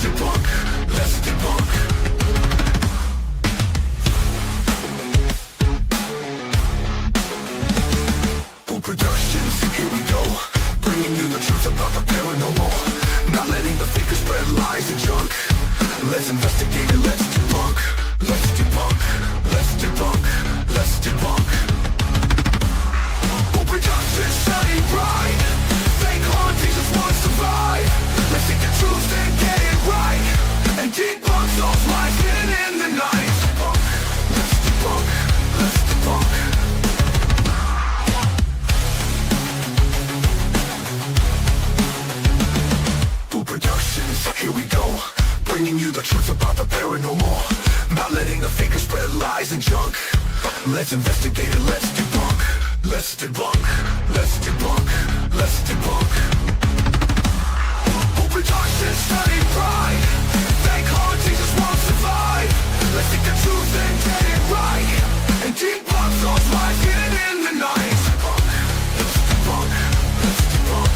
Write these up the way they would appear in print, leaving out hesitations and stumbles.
debunk. Let's debunk. Boo Productions, here we go. Bringing you the truth about the paranormal. Not letting the fakers spread lies and junk. Let's investigate it, let's debunk. Let's debunk. Let's debunk. Let's debunk. Boo Productions, shining bright. Fake hauntings just won't survive. Let's seek the truth and get it right. And debunk those lies hidden in the night. Let's debunk. Let's debunk. Boo Productions, here we go. Bringing you the truth about the paranormal. Not letting the fakers spread lies and junk. Let's investigate it, let's debunk. Let's debunk. Let's debunk. Let's debunk. Boo Productions, shining bright. Fake hauntings just won't survive. Let's seek the truth and get it right. And debunk those lies hidden in the night. Let's debunk. Let's debunk.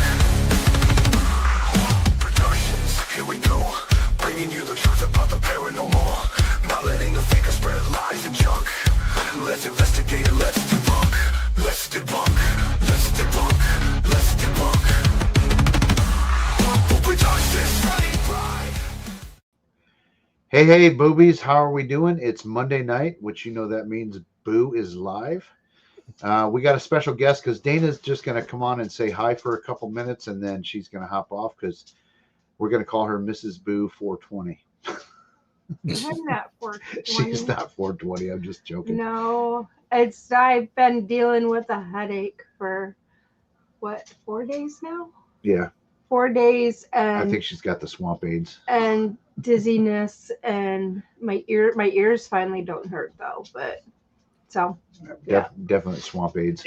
Productions, here we go. Bringing you the truth about the paranormal. Not letting the fakers spread lies and junk. Let's investigate it, let's debunk. Let's debunk. Let's debunk. Let's debunk. Boo Productions, shining bright. Hey, boobies, how are we doing? It's Monday night, which you know that means Boo is live. We got a special guest because Dana's just going to come on and say hi for a couple minutes, and then she's going to hop off because we're going to call her Mrs. Boo 420. I'm not 420. She's not 420. I'm just joking. No, I've been dealing with a headache for 4 days now? Yeah, 4 days, I and think she's got the swamp aids. and dizziness, and my ears finally don't hurt though, but so yeah. Definitely swamp aids.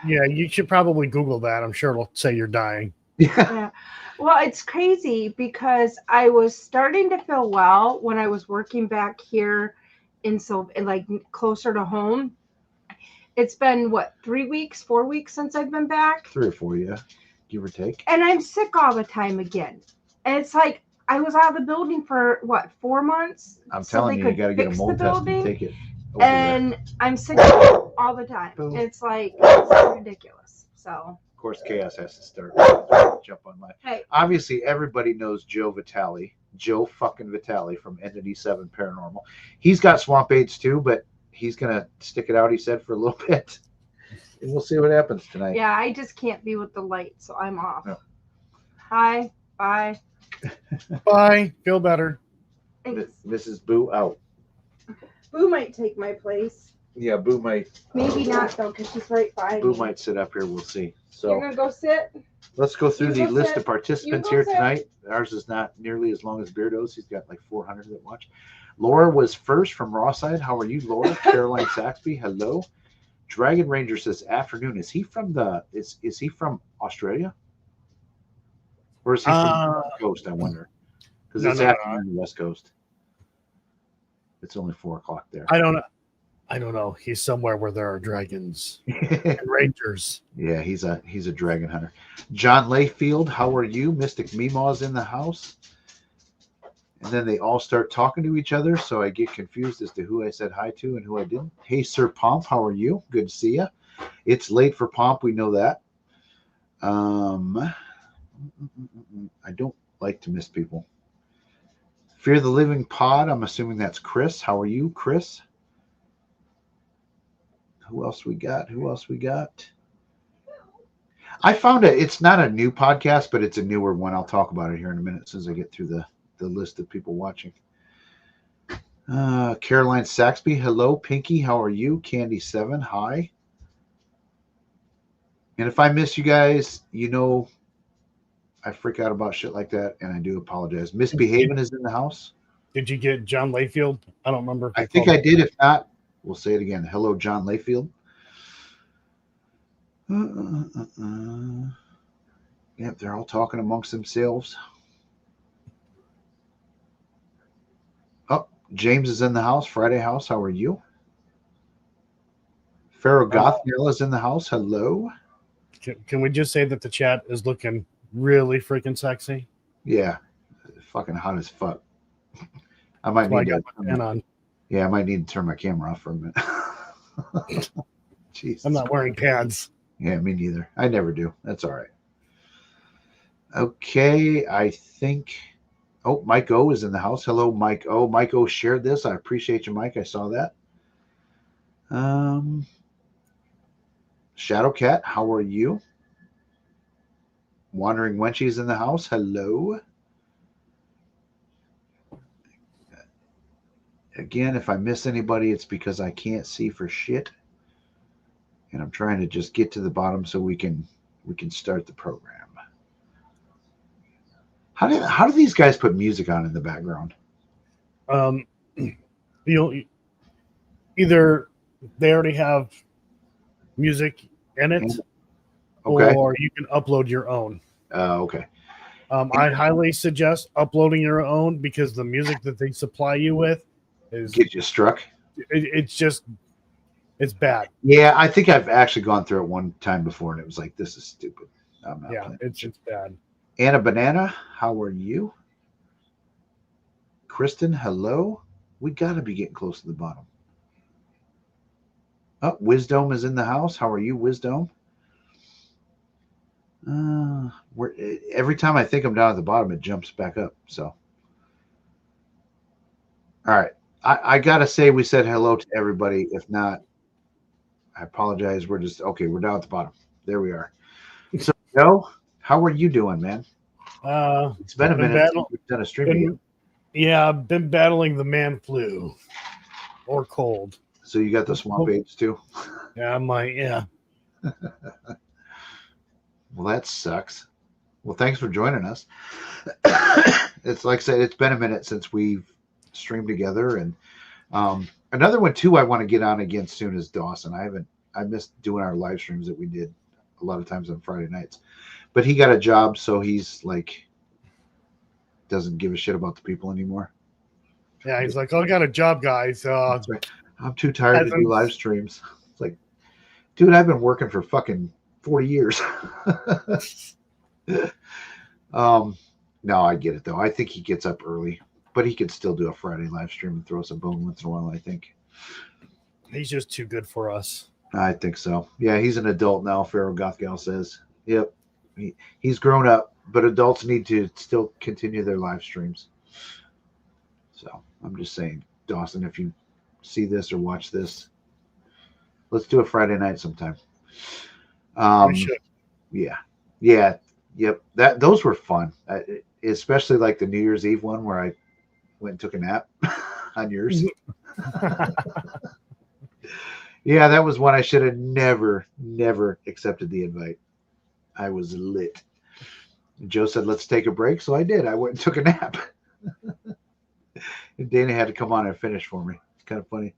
You should probably Google that. I'm sure it'll say you're dying. Yeah. Well, it's crazy because I was starting to feel well when I was working back here in like closer to home. It's been 3 weeks, 4 weeks since I've been back, 3 or 4, yeah, give or take. and I'm sick all the time again. And it's like I was out of the building for 4 months. I'm so telling they you, you could got to get a fix mold the test and building, take it over there. and I'm sick all the time. Boom. It's like it's ridiculous. So Of course, chaos has to start. Jump on my. hey, Obviously, everybody knows Joe Vitale, Joe fucking Vitale from Entity 7 Paranormal. He's got swamp aids too, but he's gonna stick it out. He said for a little bit, and we'll see what happens tonight. yeah, I just can't be with the light, so I'm off. No. Hi, bye. Bye. Feel better. Thanks. Mrs. Boo out. Boo might take my place. Yeah, Boo might. Maybe not though, because she's right by Boo me. might sit up here. We'll see. You're So gonna go sit. let's go through You the go list sit. of participants You go here sit. tonight. Ours is not nearly as long as Beardo's. He's got like 400 that watch. Laura was first from Rawside. How are you, Laura? Caroline Saxby, hello. Dragon Ranger says afternoon. Is he from is he from Australia? Or is he from the West Coast, I wonder? Because No, it's no, afternoon on the West Coast. It's only 4 o'clock there. I don't know. He's somewhere where there are dragons and rangers. Yeah, he's a dragon hunter. John Layfield, how are you? Mystic Meemaw's in the house. And then they all start talking to each other, so I get confused as to who I said hi to and who I didn't. Hey, Sir Pomp, how are you? Good to see you. It's late for Pomp, we know that. I don't like to miss people. Fear the Living Pod, I'm assuming that's Chris. How are you, Chris? Who else we got? I found it's not a new podcast, but it's a newer one. I'll talk about it here in a minute as I get through the list of people watching. Caroline Saxby, hello. Pinky, how are you? Candy7, hi. And if I miss you guys, I freak out about shit like that, and I do apologize. Misbehaving is in the house. Did you get John Layfield? I don't remember. I think I did. If not, we'll say it again. Hello, John Layfield. Yep, they're all talking amongst themselves. Oh, James is in the house. Friday House, how are you? Pharaoh Gothniel is in the house. Hello. Can we just say that the chat is looking really freaking sexy? Yeah. fucking hot as fuck. I might That's why I need got to. my fan on. Yeah, I might need to turn my camera off for a minute. Jesus. I'm not wearing pants. Yeah, me neither. I never do. That's all right. Okay, I think. Oh, Mike O is in the house. Hello, Mike O. Mike O shared this. I appreciate you, Mike. I saw that. Shadow Cat, how are you? Wandering Wenchie's in the house. Hello. Again, if I miss anybody, it's because I can't see for shit. And I'm trying to just get to the bottom so we can start the program. How do these guys put music on in the background? You'll either they already have music in it, Okay. or you can upload your own. Okay. I highly suggest uploading your own because the music that they supply you with is Get you struck. it's bad. Yeah, I think I've actually gone through it one time before, and it was like, this is stupid. I'm not Yeah, playing. it's bad. Anna Banana, how are you? Kristen, hello. We got to be getting close to the bottom. Oh, Wisdom is in the house. How are you, Wisdom? Every time I think I'm down at the bottom, it jumps back up. So, all right. I got to say we said hello to everybody. If not, I apologize. We're down at the bottom. There we are. So, Joe, how are you doing, man? It's been a minute since we've done a stream together. Yeah, I've been battling the man flu or cold. So you got the swamp apes too? Yeah, Well, that sucks. Well, thanks for joining us. It's like I said, it's been a minute since we've streamed together, and another one too I want to get on again soon is Dawson. I missed doing our live streams that we did a lot of times on Friday nights, but he got a job, so he's like doesn't give a shit about the people anymore. Yeah, he's like, "Oh, I got a job, guys. That's right. I'm too tired to do live streams." It's like, dude, I've been working for fucking 40 years. No, I get it though. I think he gets up early, but he could still do a Friday live stream and throw us a bone once in a while, I think. He's just too good for us. I think so. Yeah, he's an adult now, Pharaoh Gothgal says. Yep. He's grown up, but adults need to still continue their live streams. So I'm just saying, Dawson, if you see this or watch this, let's do a Friday night sometime. We should. Yeah. Yep. Those were fun, especially like the New Year's Eve one where I went and took a nap on yours. Yeah, that was one I should have never accepted the invite. I was lit. Joe said, let's take a break. So I did. I went and took a nap. And Dana had to come on and finish for me. It's kind of funny.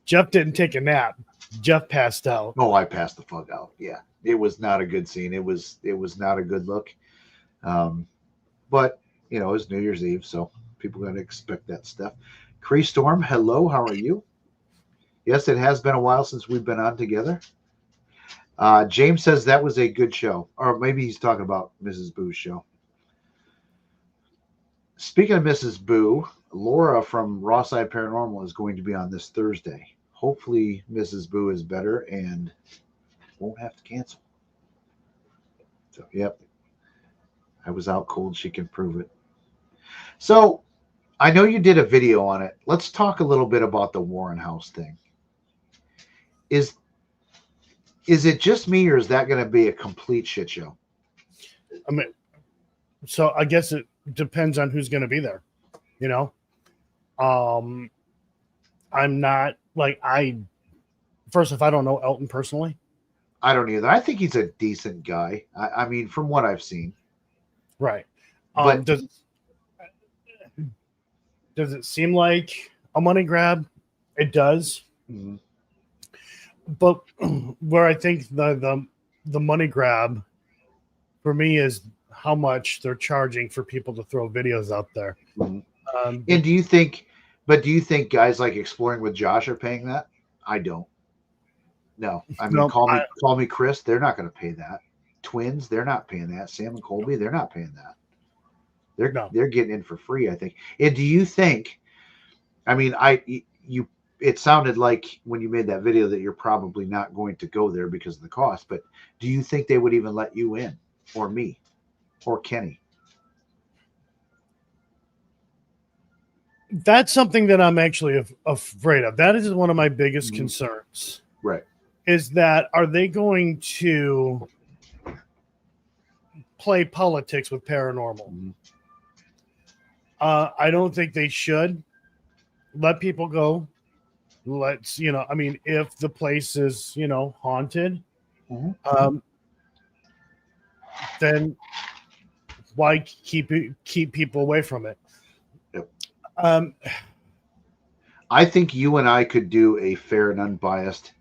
Jeff didn't take a nap. Jeff passed out. Oh, I passed the fuck out. Yeah. It was not a good scene. It was not a good look. But, it was New Year's Eve, so people got to expect that stuff. Cree Storm, hello. How are you? Yes, it has been a while since we've been on together. James says that was a good show. Or maybe he's talking about Mrs. Boo's show. Speaking of Mrs. Boo, Laura from Rawside Paranormal is going to be on this Thursday. Hopefully Mrs. Boo is better and won't have to cancel. So, yep. I was out cold. She can prove it. So, I know you did a video on it. Let's talk a little bit about the Warren House thing. Is it just me, or is that going to be a complete shit show? I mean, so I guess it depends on who's going to be there. I'm not first, if I don't know Elton personally. I don't either. I think he's a decent guy. I mean, from what I've seen. Right. But does it seem like a money grab? It does. Mm-hmm. But where I think the money grab for me is how much they're charging for people to throw videos out there. Mm-hmm. And do you think guys like Exploring with Josh are paying that? I don't. No. I mean, call me Chris. They're not going to pay that. twins, they're not paying that. Sam and Colby, they're not paying that. No. They're getting in for free, I think. And do you think? I mean, you. It sounded like when you made that video that you're probably not going to go there because of the cost. But do you think they would even let you in, or me, or Kenny? That's something that I'm actually afraid of. That is one of my biggest Mhm. concerns. Right. Is that are they going to play politics with paranormal? Mhm. I don't think they should. Let people go. Let's, I mean, if the place is, haunted, Mhm. then why keep people away from it? Yep. Um, I think you and I could do a fair and unbiased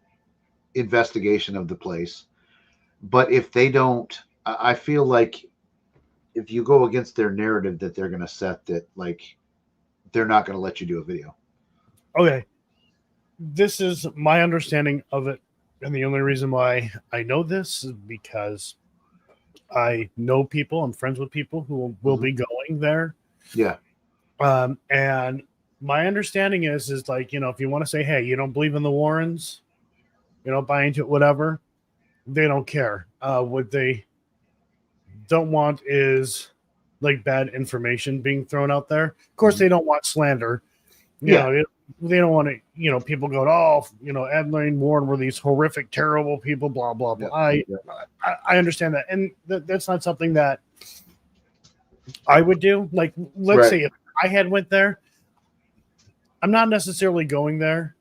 investigation of the place. But if they don't, I feel like if you go against their narrative that they're going to set, that like they're not going to let you do a video. okay. This is my understanding of it. And the only reason why I know this is because I know people, I'm friends with people who will be going there. Yeah. And my understanding is like, if you want to say, hey, you don't believe in the Warrens, buy into it, whatever, they don't care. What they don't want is like bad information being thrown out there. Of course, they don't want slander. You know, they don't want to, people go, oh, Ed and Lorraine Warren were these horrific, terrible people, blah, blah, blah. Yeah. I understand that. And that's not something that I would do. Like, let's Right. say if I had went there, I'm not necessarily going there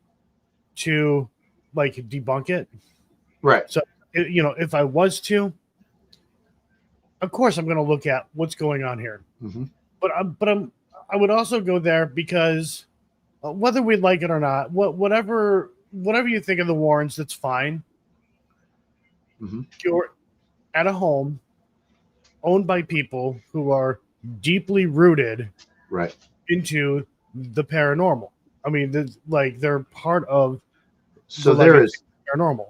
to like debunk it. Right. So, if I was to, of course, I'm going to look at what's going on here. Mhm. But I would also go there because whether we like it or not, whatever you think of the Warrens, that's fine. Mhm. You're at a home owned by people who are deeply rooted Right. into the paranormal. I mean, they're part of So the there is paranormal.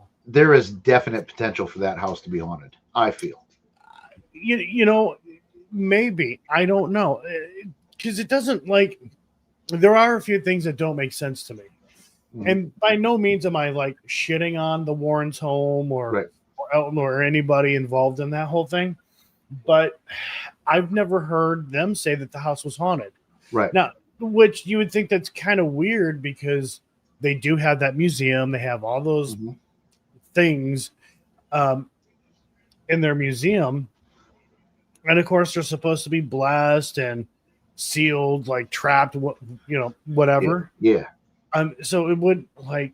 definite potential for that house to be haunted, I feel. Maybe, I don't know, because it doesn't, like, there are a few things that don't make sense to me. Mhm. And by no means am I like shitting on the Warrens' home or Right. or anybody involved in that whole thing, but I've never heard them say that the house was haunted. Right. Now, which you would think that's kind of weird because they do have that museum. They have all those Mhm. things in their museum. And of course, they're supposed to be blessed and sealed, like trapped, whatever. Yeah. So it would, like,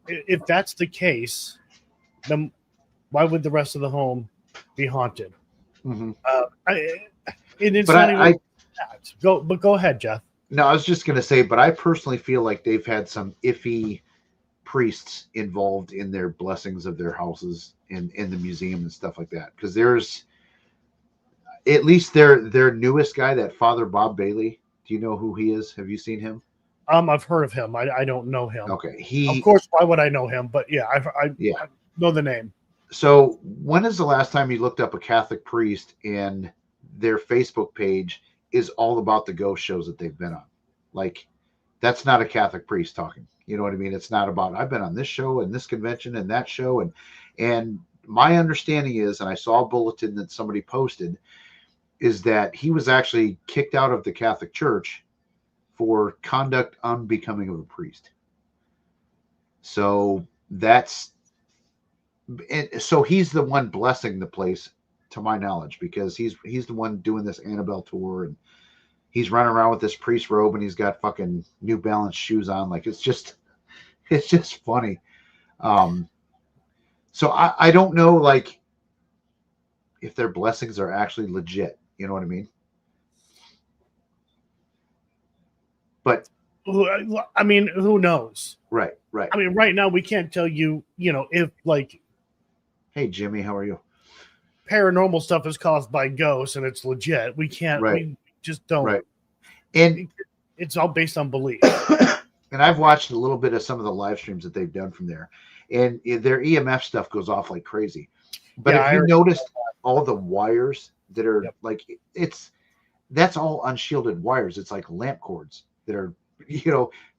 if that's the case, then why would the rest of the home be haunted? Mhm. It's But not I even that. Go ahead, Jeff. No, I was just going to say, but I personally feel like they've had some iffy priests involved in their blessings of their houses in the museum and stuff like that. Because there's at least their newest guy, that Father Bob Bailey. Do you know who he is? Have you seen him? I've heard of him. I don't know him. Okay, Of course, why would I know him? But yeah, I know the name. So when is the last time you looked up a Catholic priest and their Facebook page is all about the ghost shows that they've been on? Like, that's not a Catholic priest talking. You know what I mean? It's not about, I've been on this show and this convention and that show. And my understanding is, and I saw a bulletin that somebody posted, is that he was actually kicked out of the Catholic Church for conduct unbecoming of a priest. So so he's the one blessing the place, to my knowledge, because he's the one doing this Annabelle tour, and he's running around with this priest robe, and he's got fucking New Balance shoes on. Like, it's just funny. So I don't know, like, if their blessings are actually legit. You know what I mean? But I mean, who knows? right. I mean, right now we can't tell you, if like, Hey Jimmy, how are you? paranormal stuff is caused by ghosts and it's legit. We can't. Right. We just don't. Right. And It's all based on belief. and I've watched a little bit of some of the live streams that they've done from there, and their EMF stuff goes off like crazy. But Yeah, if you noticed, all the wires that are Yep. like that's all unshielded wires. It's like lamp cords that are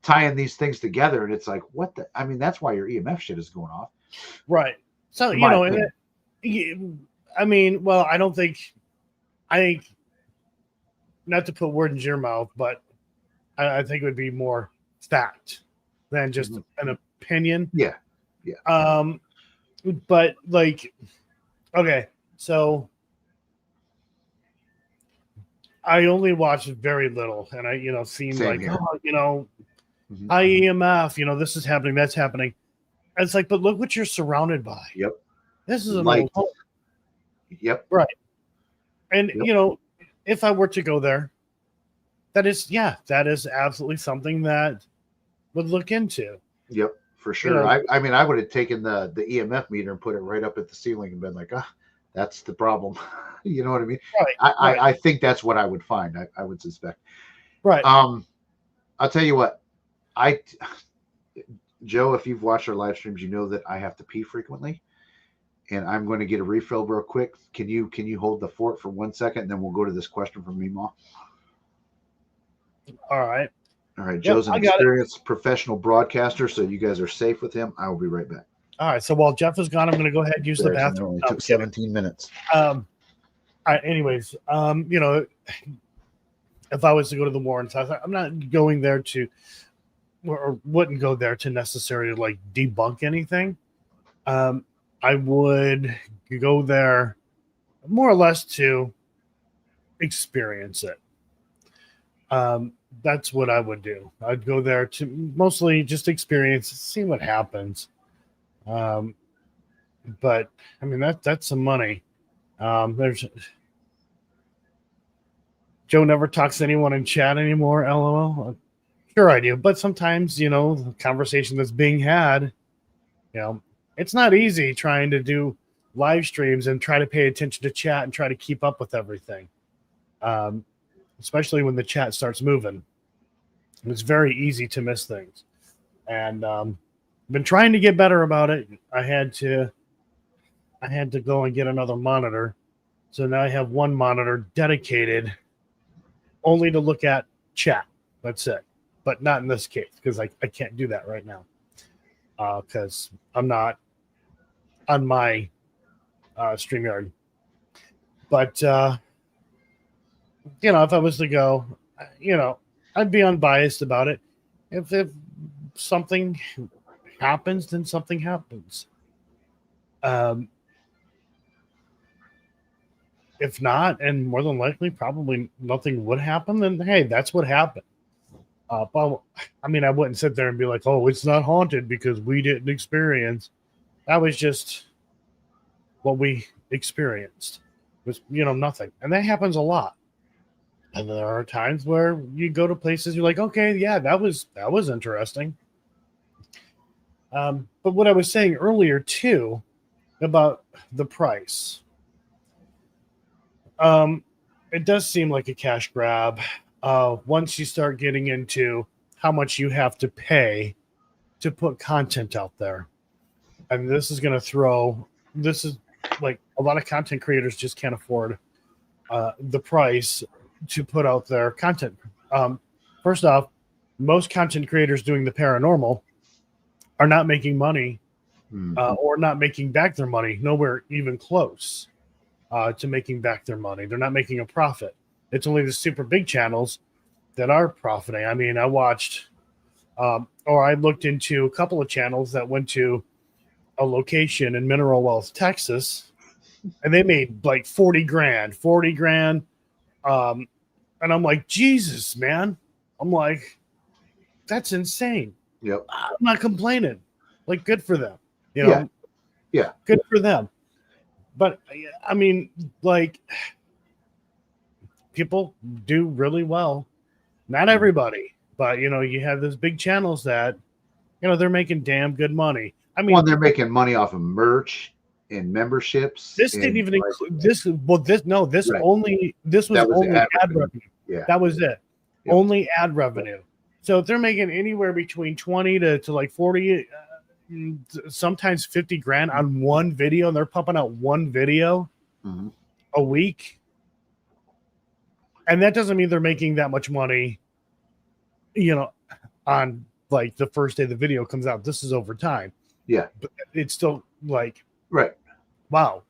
tying these things together, and it's like what the. I mean, that's why your EMF shit is going off. Right. So In you my know, and opinion. I mean, well, I think not to put words in your mouth, but I think it would be more fact than just an opinion. Yeah. But like, okay, so I only watched very little, and I seen Same like, here. Mhm. high EMF, this is happening, that's happening. And it's like, but look what you're surrounded by. Yep. This is an Light. old home. Yep. And Yep. if I were to go there, that is absolutely something that would look into. Yep. For sure. I mean, I would have taken the EMF meter and put it right up at the ceiling and been like, that's the problem. You know what I mean? Right. I think that's what I would find. I would suspect. Right. I'll tell you what. Joe, if you've watched our live streams, you know that I have to pee frequently, and I'm going to get a refill real quick. Can you hold the fort for 1 second, and then we'll go to this question from Meemaw? All right. All right. Joe's an experienced professional broadcaster, so you guys are safe with him. I will be right back. All right. So while Jeff is gone, I'm going to go ahead and use the bathroom. It only took 17 minutes. Anyways, if I was to go to the Warrens house, I'm not going there to, or wouldn't go there to necessarily like debunk anything. I would go there more or less to experience it. That's what I would do. I'd go there to mostly just experience, see what happens. But I mean that's some money. There's Joe never talks to anyone in chat anymore. LOL. Sure I do, but sometimes the conversation that's being had, it's not easy trying to do live streams and try to pay attention to chat and try to keep up with everything. Especially when the chat starts moving. It's very easy to miss things. And been trying to get better about it. I had to go and get another monitor. So now I have one monitor dedicated only to look at chat. That's it. But not in this case, because I can't do that right now. Because I'm not on my StreamYard. But if I was to go, I'd be unbiased about it. If something happens, then something happens. If not, and more than likely, probably nothing would happen, then hey, that's what happened. But I mean, I wouldn't sit there and be like, "Oh, it's not haunted because we didn't experience." That was just what we experienced. It was nothing, and that happens a lot. And there are times where you go to places you're like, okay, yeah, that was interesting. But what I was saying earlier too about the price, it does seem like a cash grab. Once you start getting into how much you have to pay to put content out there, and this is like a lot of content creators just can't afford the price to put out their content. First off, most content creators doing the paranormal are not making money or not making back their money, nowhere even close to making back their money. They're not making a profit. It's only the super big channels that are profiting. I mean, I watched or I looked into a couple of channels that went to a location in Mineral Wells, Texas, and they made like 40 grand. And I'm like, Jesus, man. I'm like, that's insane. Yep. I'm not complaining. Like, good for them. Yeah. Good for them. But I mean, like, people do really well. Not everybody, but you have those big channels that, they're making damn good money. I mean, they're making money off of merch and memberships. This didn't even include this. Well, this was Right. only ad revenue. Yeah. That was it. Yep. Only ad revenue. So if they're making anywhere between 20 to like 40, sometimes 50 grand on one video, and they're pumping out one video, Mhm. a week. And that doesn't mean they're making that much money, on like the first day the video comes out. This is over time. Yeah. But it's still like, Right. wow,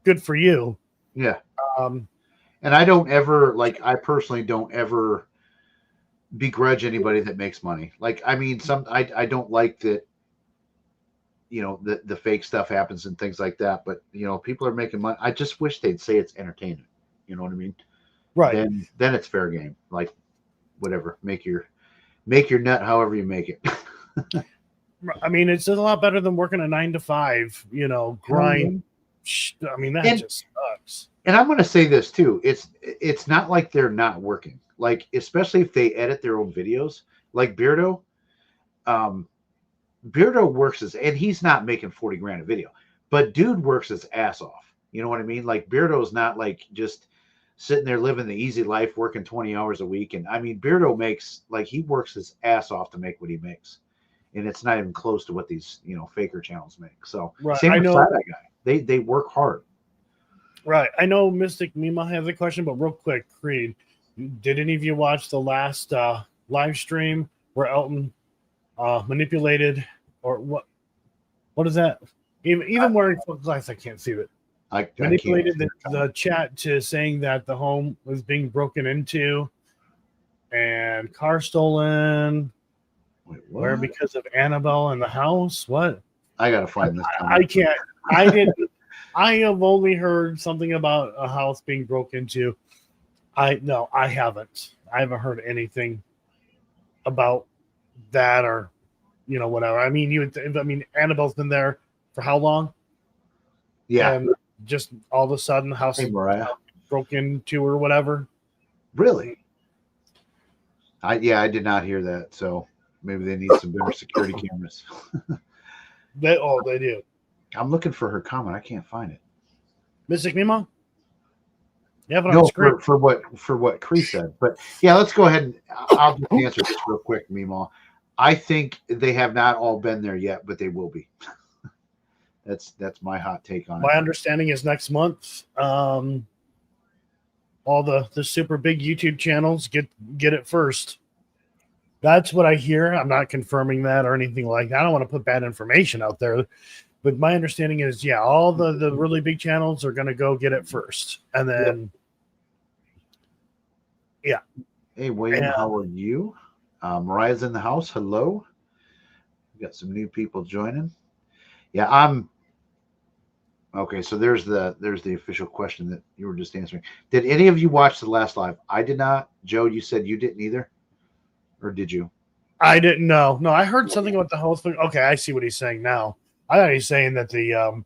good for you. Yeah. Um, And I don't ever I personally don't ever begrudge anybody that makes money. I mean, I don't like that, the fake stuff happens and things like that. But people are making money. I just wish they'd say it's entertainment. You know what I mean? right. Then it's fair game. Whatever, make your nut however you make it. I mean, it's a lot better than working a 9 to 5, grind. I mean, that just sucks. And I'm going to say this too. It's not like they're not working. Especially if they edit their own videos, like Beardo. Beardo works and he's not making 40 grand a video, but dude works his ass off. You know what I mean? Beardo's not just sitting there living the easy life, working 20 hours a week. And I mean, Beardo makes he works his ass off to make what he makes. And it's not even close to what these, faker channels make. So Right. same I with know. Side Guy. They work hard. Right. I know Mystic Mima has a question, but real quick, Creed, did any of you watch the last live stream where Elton manipulated or what is that? Even wearing full glass, I can't see it. I Manipulated can't- the chat to saying that the home was being broken into and car stolen. Wait, Where what? because of Annabelle in the house? What? I gotta find this. I can't. I didn't. I have only heard something about a house being broke into. I haven't. I haven't heard anything about that or whatever. I mean, Annabelle's been there for how long? Yeah, And just all of a sudden, the house hey, Mariah. broke into or whatever. Really? I did not hear that. So maybe they need some better security cameras. They do. I'm looking for her comment. I can't find it. Mystic Mimo? You have it on No, screen. for what Cree said. But yeah, let's go ahead and I'll just answer this real quick, Mimo. I think they have not all been there yet, but they will be. That's my hot take on My it. understanding is next month. All the super big YouTube channels get it first. That's what I hear. I'm not confirming that or anything like that. I don't want to put bad information out there. But my understanding is, yeah, all the really big channels are going to go get it first. And then, Hey, William, Yeah. how are you? Mariah's in the house. Hello. We got some new people joining. Yeah, I'm okay. So there's the official question that you were just answering. Did any of you watch the last live? I did not. Joe, you said you didn't either, or did you? I didn't know. No, I heard something about the whole thing. Okay, I see what he's saying now. I thought he's saying that the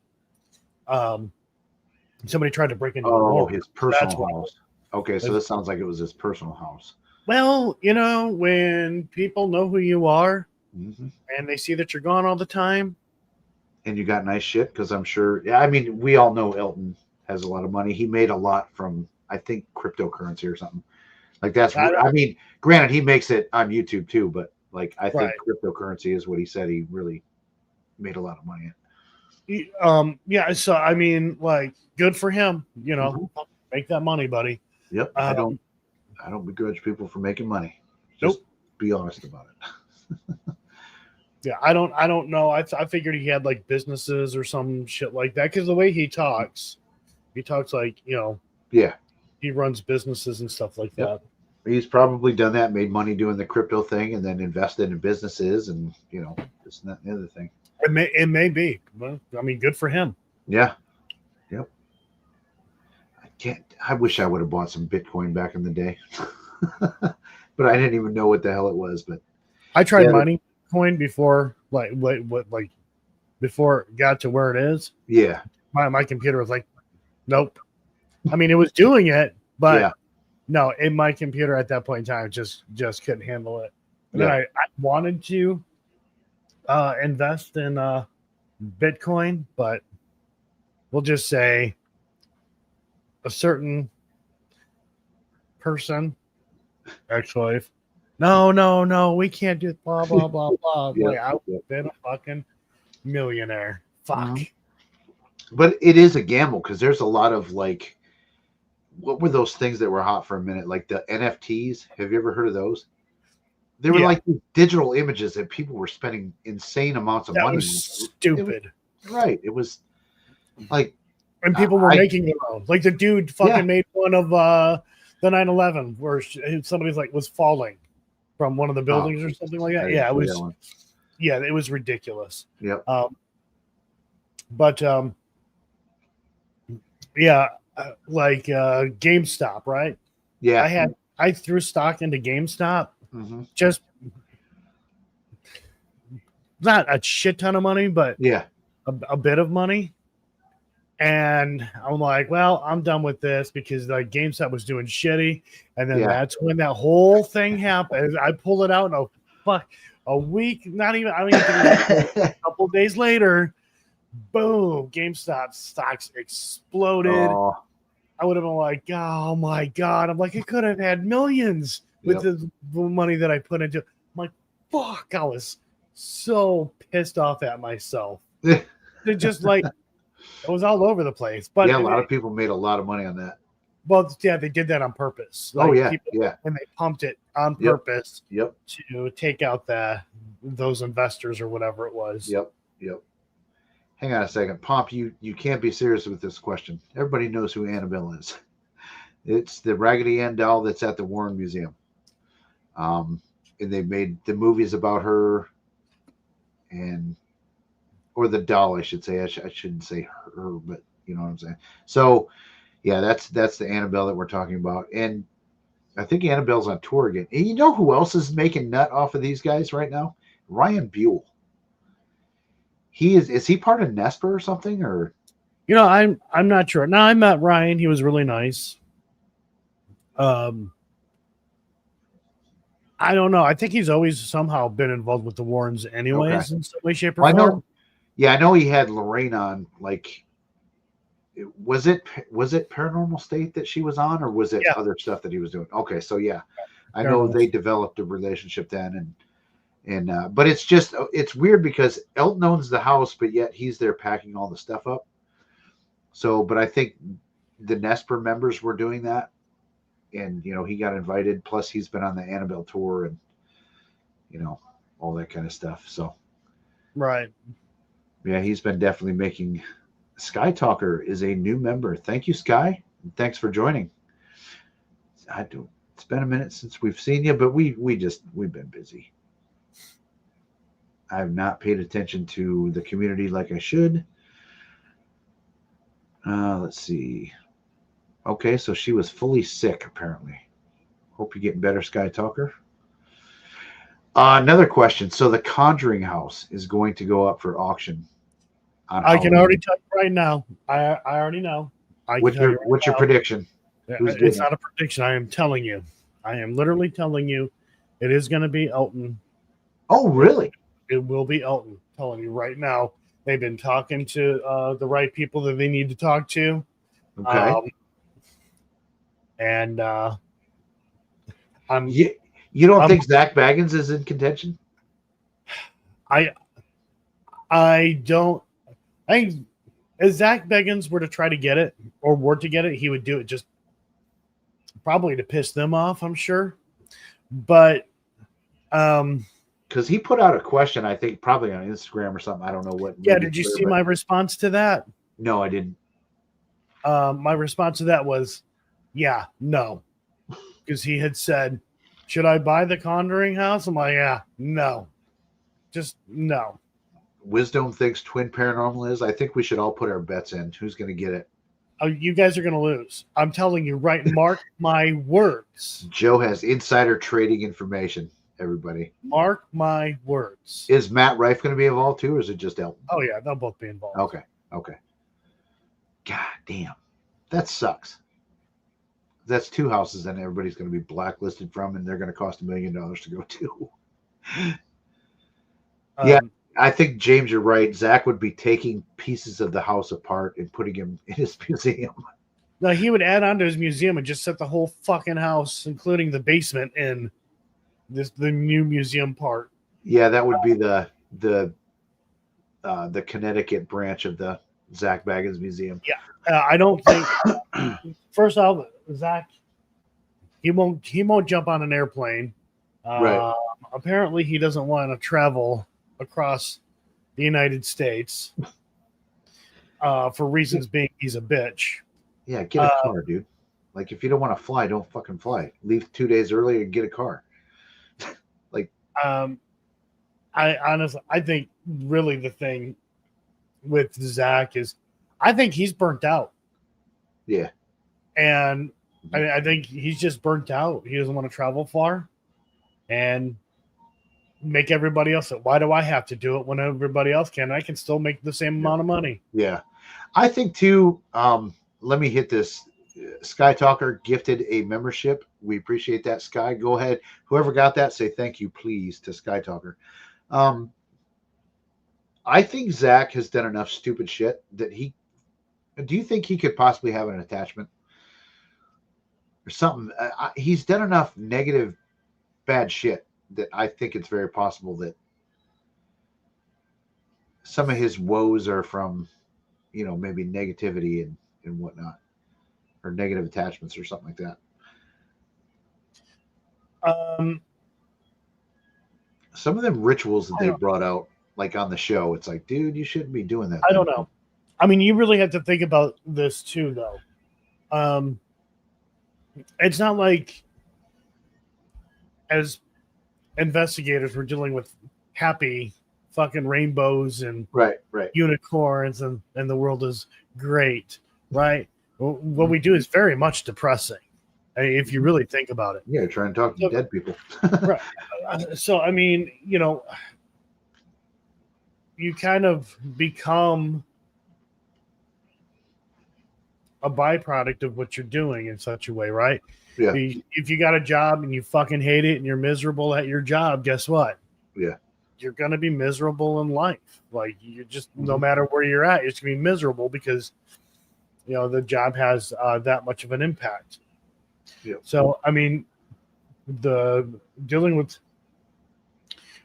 somebody tried to break into the Oh, wall. his personal That's what- house. Okay, so this sounds like it was his personal house. Well, when people know who you are Hmm. and they see that you're gone all the time, And you got nice shit because I'm sure. Yeah, I mean, we all know Elton has a lot of money. He made a lot from, I think, cryptocurrency or something. I mean, granted, he makes it on YouTube too, but I think Right. cryptocurrency is what he said he really made a lot of money in. yeah. So I mean, good for him. Mhm. Make that money, buddy. Yep. I don't begrudge people for making money. Just be honest about it. Yeah, I don't know. I figured he had businesses or some shit like that because the way he talks like Yeah. he runs businesses and stuff like Yep. that. He's probably done that, made money doing the crypto thing, and then invested in businesses and this and that and the other thing. It may be. Well, I mean, good for him. Yeah. Yep. I wish I would have bought some Bitcoin back in the day. But I didn't even know what the hell it was. But I tried Yeah. mining Bitcoin before, before it got to where it is. yeah. My computer was like, nope. I mean, it was doing it, but Yeah. no, in my computer at that point in time, just couldn't handle it. And Yeah. then I wanted to invest in Bitcoin, but we'll just say a certain person, ex-wife, no, we can't do blah, blah, blah, blah. Yeah. Like, I would have been a fucking millionaire. Fuck. Mhm. But it is a gamble because there's a lot of like, what were those things that were hot for a minute? Like the NFTs. Have you ever heard of those? They were Yeah. like these digital images that people were spending insane amounts of That money was on. stupid. Right. It was like, And people were I- making their own. Like the dude fucking Yeah. made one of the 9/11 where somebody's like was falling from one of the buildings or something like I that. didn't Yeah, it see was. that one. Yeah, it was ridiculous. Yep. But yeah, like GameStop, right? Yeah. I threw stock into GameStop, hmm just not a shit ton of money, but Yeah. a bit of money. And I'm like, well, I'm done with this because like GameStop was doing shitty. And then Yeah. that's when that whole thing happened. I pulled it out and a week, I don't even think a couple days later, boom, GameStop stocks exploded. Oh, I would have been like, oh my God. I'm like, I could have had millions with Yep. the money that I put into it. I'm like, fuck, I was so pissed off at myself. It just like, it was all over the place. But yeah, a lot of people made a lot of money on that. well, yeah, they did that on purpose. Oh, yeah. people- Yeah. and they pumped it on Yep. purpose Yep. to take out those investors or whatever it was. Yep. Yep. Hang on a second. Pomp, you can't be serious with this question. Everybody knows who Annabelle is. It's the Raggedy Ann doll that's at the Warren Museum. And they made the movies about her, or the doll, I should say. I shouldn't say her, but you know what I'm saying. So, yeah, that's the Annabelle that we're talking about. And I think Annabelle's on tour again. And you know who else is making nut off of these guys right now? Ryan Buell. Is he part of Nesper or something? Or I'm not sure. No, I met Ryan. He was really nice. I don't know. I think he's always somehow been involved with the Warrens anyways, in some way, shape, or Well, I form. know. Yeah, I know he had Lorraine on. Like, was it Paranormal State that she was on, or was it Yeah. other stuff that he was doing? Okay, so yeah, I know Paranormal they developed a relationship then, and but it's weird because Elton owns the house, but yet he's there packing all the stuff up. So, but I think the Nesper members were doing that, and he got invited. Plus, he's been on the Annabelle tour, and all that kind of stuff. So. Right. Yeah, he's been definitely making. Sky Talker is a new member. Thank you, Sky. And thanks for joining. It's been a minute since we've seen you, but we've been busy. I have not paid attention to the community like I should. Let's see. Okay, so she was fully sick, apparently. Hope you're getting better, Sky Talker. Another question. So the Conjuring house is going to go up for auction. I can already tell you right now. I already know. What's your prediction? Who's doing It's not a prediction. I am telling you. I am literally telling you it is going to be Elton. Oh, really? It will be Elton. I'm telling you right now. They've been talking to the right people that they need to talk to. Okay. And You don't think Zach Baggins is in contention? I don't. I think if Zach Baggins were to try to get it or were to get it, he would do it just probably to piss them off, I'm sure. But because he put out a question, I think probably on Instagram or something. I don't know what. yeah, did you see my response to that? No, I didn't. My response to that was, yeah, no, because he had said, "Should I buy the Conjuring house?" I'm like, yeah, no, just no. Wisdom thinks Twin Paranormal is. I think we should all put our bets in. Who's going to get it? Oh, you guys are going to lose. I'm telling you, right? Mark my words. Joe has insider trading information. Everybody, Mark my words. is Matt Rife going to be involved too, or is it just Elton? Oh yeah, they'll both be involved. Okay. God damn, that sucks. That's two houses that everybody's going to be blacklisted from, and they're going to cost $1 million to go to. Yeah. I think, James, you're right. Zach would be taking pieces of the house apart and putting them in his museum. No, he would add on to his museum and just set the whole fucking house, including the basement, in the new museum part. Yeah, that would be the Connecticut branch of the Zach Baggins Museum. I don't think. First off, Zach, he won't jump on an airplane. Right. Apparently, he doesn't want to travel across the United States for reasons being he's a bitch. Yeah, get a car, dude. Like, if you don't want to fly, don't fucking fly. Leave 2 days early and get a car. I honestly, I think really the thing with Zach is, I think he's burnt out, Yeah. and I think he's just burnt out. He doesn't want to travel far, and make everybody else. Why do I have to do it when everybody else can? I can still make the same amount of money. Yeah. I think, too, let me hit this. Sky Talker gifted a membership. We appreciate that, Sky. Go ahead. Whoever got that, say thank you, please, to Sky Talker. I think Zach has done enough stupid shit that do you think he could possibly have an attachment or something? He's done enough negative, bad shit that I think it's very possible that some of his woes are from, maybe negativity and whatnot, or negative attachments or something like that. Some of them rituals that they brought out, like on the show, it's like, dude, you shouldn't be doing that. I don't know. I mean, you really have to think about this too, though. It's not like as investigators we're dealing with happy fucking rainbows and Right. unicorns and the world is great, right? What we do is very much depressing, if you really think about it. Yeah, trying to talk to dead people. Right. So, I mean, you kind of become a byproduct of what you're doing in such a way, right? Yeah. If you got a job and you fucking hate it and you're miserable at your job, guess what? Yeah. You're going to be miserable in life. Like, you just, no matter where you're at, you're just going to be miserable because, the job has that much of an impact. Yeah. So, I mean, dealing with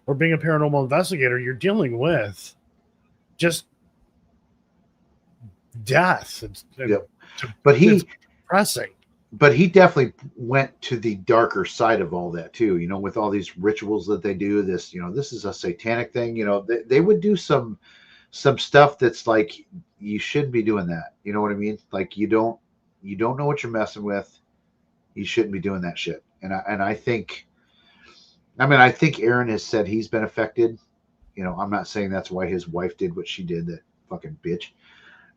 or being a paranormal investigator, you're dealing with just death. Yep. But it's depressing. But he definitely went to the darker side of all that too. With all these rituals that they do. This, this is a satanic thing. They would do some stuff that's like, you shouldn't be doing that. You know what I mean? Like, you don't know what you're messing with. You shouldn't be doing that shit. And I think Aaron has said he's been affected. I'm not saying that's why his wife did what she did, that fucking bitch.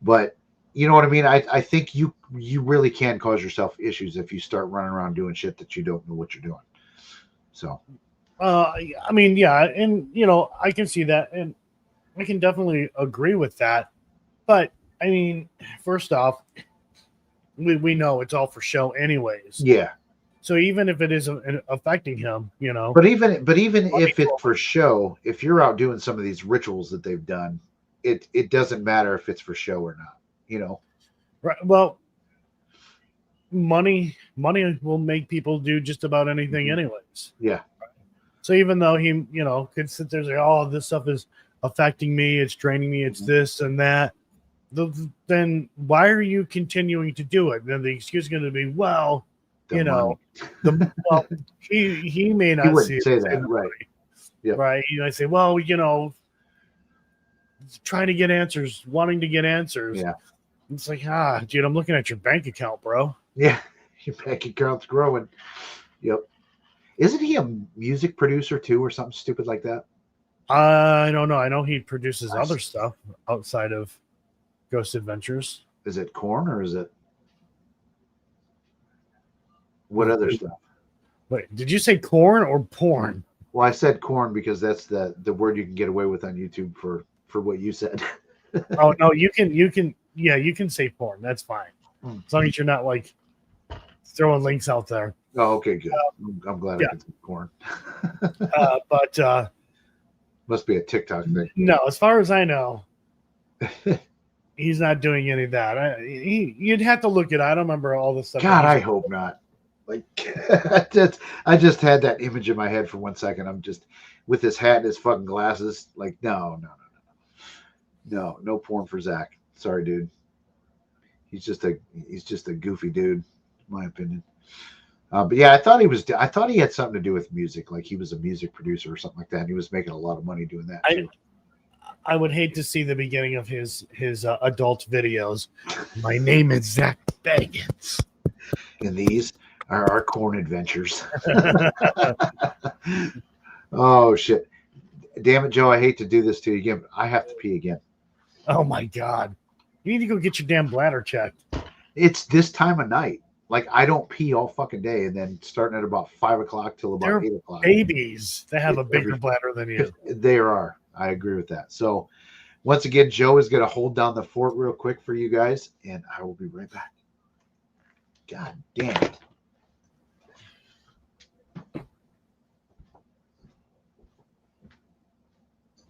But you know what I mean? I think you really can cause yourself issues if you start running around doing shit that you don't know what you're doing. So, I mean, yeah. And, I can see that. And I can definitely agree with that. But, I mean, first off, we know it's all for show anyways. yeah. So even if it is affecting him, But even if it's for show, if you're out doing some of these rituals that they've done, it doesn't matter if it's for show or not, Right. Well, money will make people do just about anything anyways. Yeah. So even though he, could sit there and say, oh, this stuff is affecting me, it's draining me, it's this and that, then why are you continuing to do it? Then the excuse is going to be, well, The money. he may not He wouldn't see say it that, same right. way. Yep. Right. I say, well, trying to get answers, wanting to get answers. Yeah. It's like, dude, I'm looking at your bank account, bro. Yeah. Your bank account's growing. Yep. Isn't he a music producer too, or something stupid like that? I don't know. I know he produces Nice. other stuff outside of Ghost Adventures. Is it Korn or is it what other stuff? Wait, did you say corn or porn? Well, I said Korn because that's the word you can get away with on YouTube for what you said. Oh no, you can say porn. That's fine. As long as you're not like throwing links out there. Oh, okay, good. I'm glad yeah. I can say Korn. But Must be a TikTok thing. no, as far as I know, he's not doing any of that. You'd have to look at it. I don't remember all the stuff. God, I hope not. Like, I just had that image in my head for 1 second. I'm just with his hat and his fucking glasses. Like, no porn for Zach. Sorry, dude. He's just a goofy dude, in my opinion. But yeah, I thought he had something to do with music, like he was a music producer or something like that. And he was making a lot of money doing that too. I would hate to see the beginning of his adult videos. My name is Zach Baggins. And these are our corn adventures. Oh shit! Damn it, Joe! I hate to do this to you again, but I have to pee again. Oh my god! You need to go get your damn bladder checked. It's this time of night. Like I don't pee all fucking day, and then starting at about 5 o'clock till about They're 8 o'clock. Babies that have a bigger bladder than you. There are. I agree with that. So once again, Joe is going to hold down the fort real quick for you guys, and I will be right back. God damn it.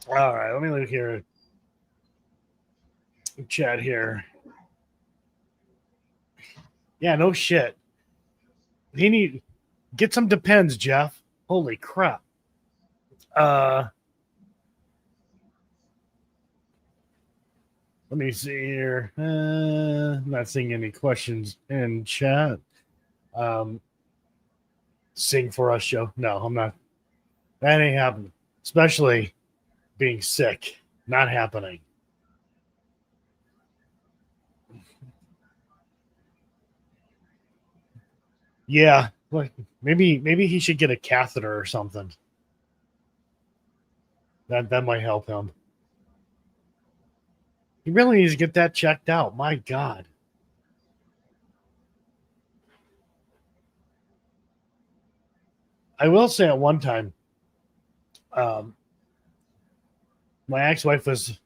All right, let me look here. Chat here. Yeah, no shit. Get some Depends, Jeff. Holy crap. Let me see here. I'm not seeing any questions in chat. Sing for us, Joe. No, I'm not. That ain't happening. Especially being sick. Not happening. Yeah, like maybe he should get a catheter or something. That might help him. He really needs to get that checked out. My God. I will say at one time, my ex-wife was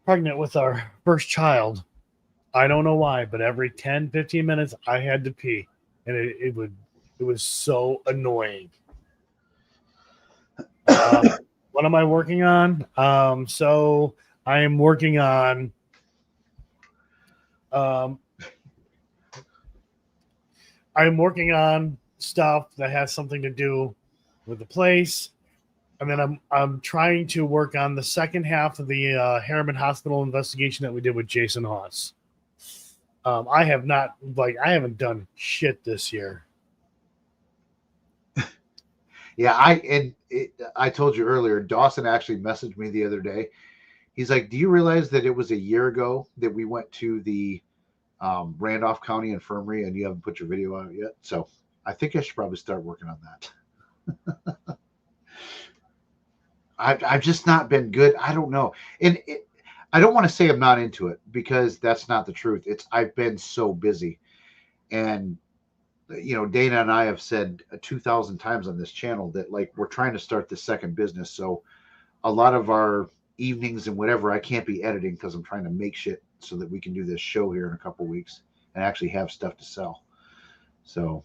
pregnant with our first child. I don't know why, but every 10, 15 minutes I had to pee. And it was so annoying. What am I working on? So I am working on stuff that has something to do with the place. And then I'm trying to work on the second half of the Harriman Hospital investigation that we did with Jason Haas. I haven't done shit this year. Yeah, I told you earlier, Dawson actually messaged me the other day. He's like, do you realize that it was a year ago that we went to the Randolph County Infirmary and you haven't put your video out yet? So I think I should probably start working on that. I've just not been good. I don't know. And I don't want to say I'm not into it because that's not the truth. I've been so busy. And, you know, Dana and I have said 2,000 times on this channel that like we're trying to start this second business. So a lot of our evenings and whatever, I can't be editing because I'm trying to make shit so that we can do this show here in a couple weeks and actually have stuff to sell. So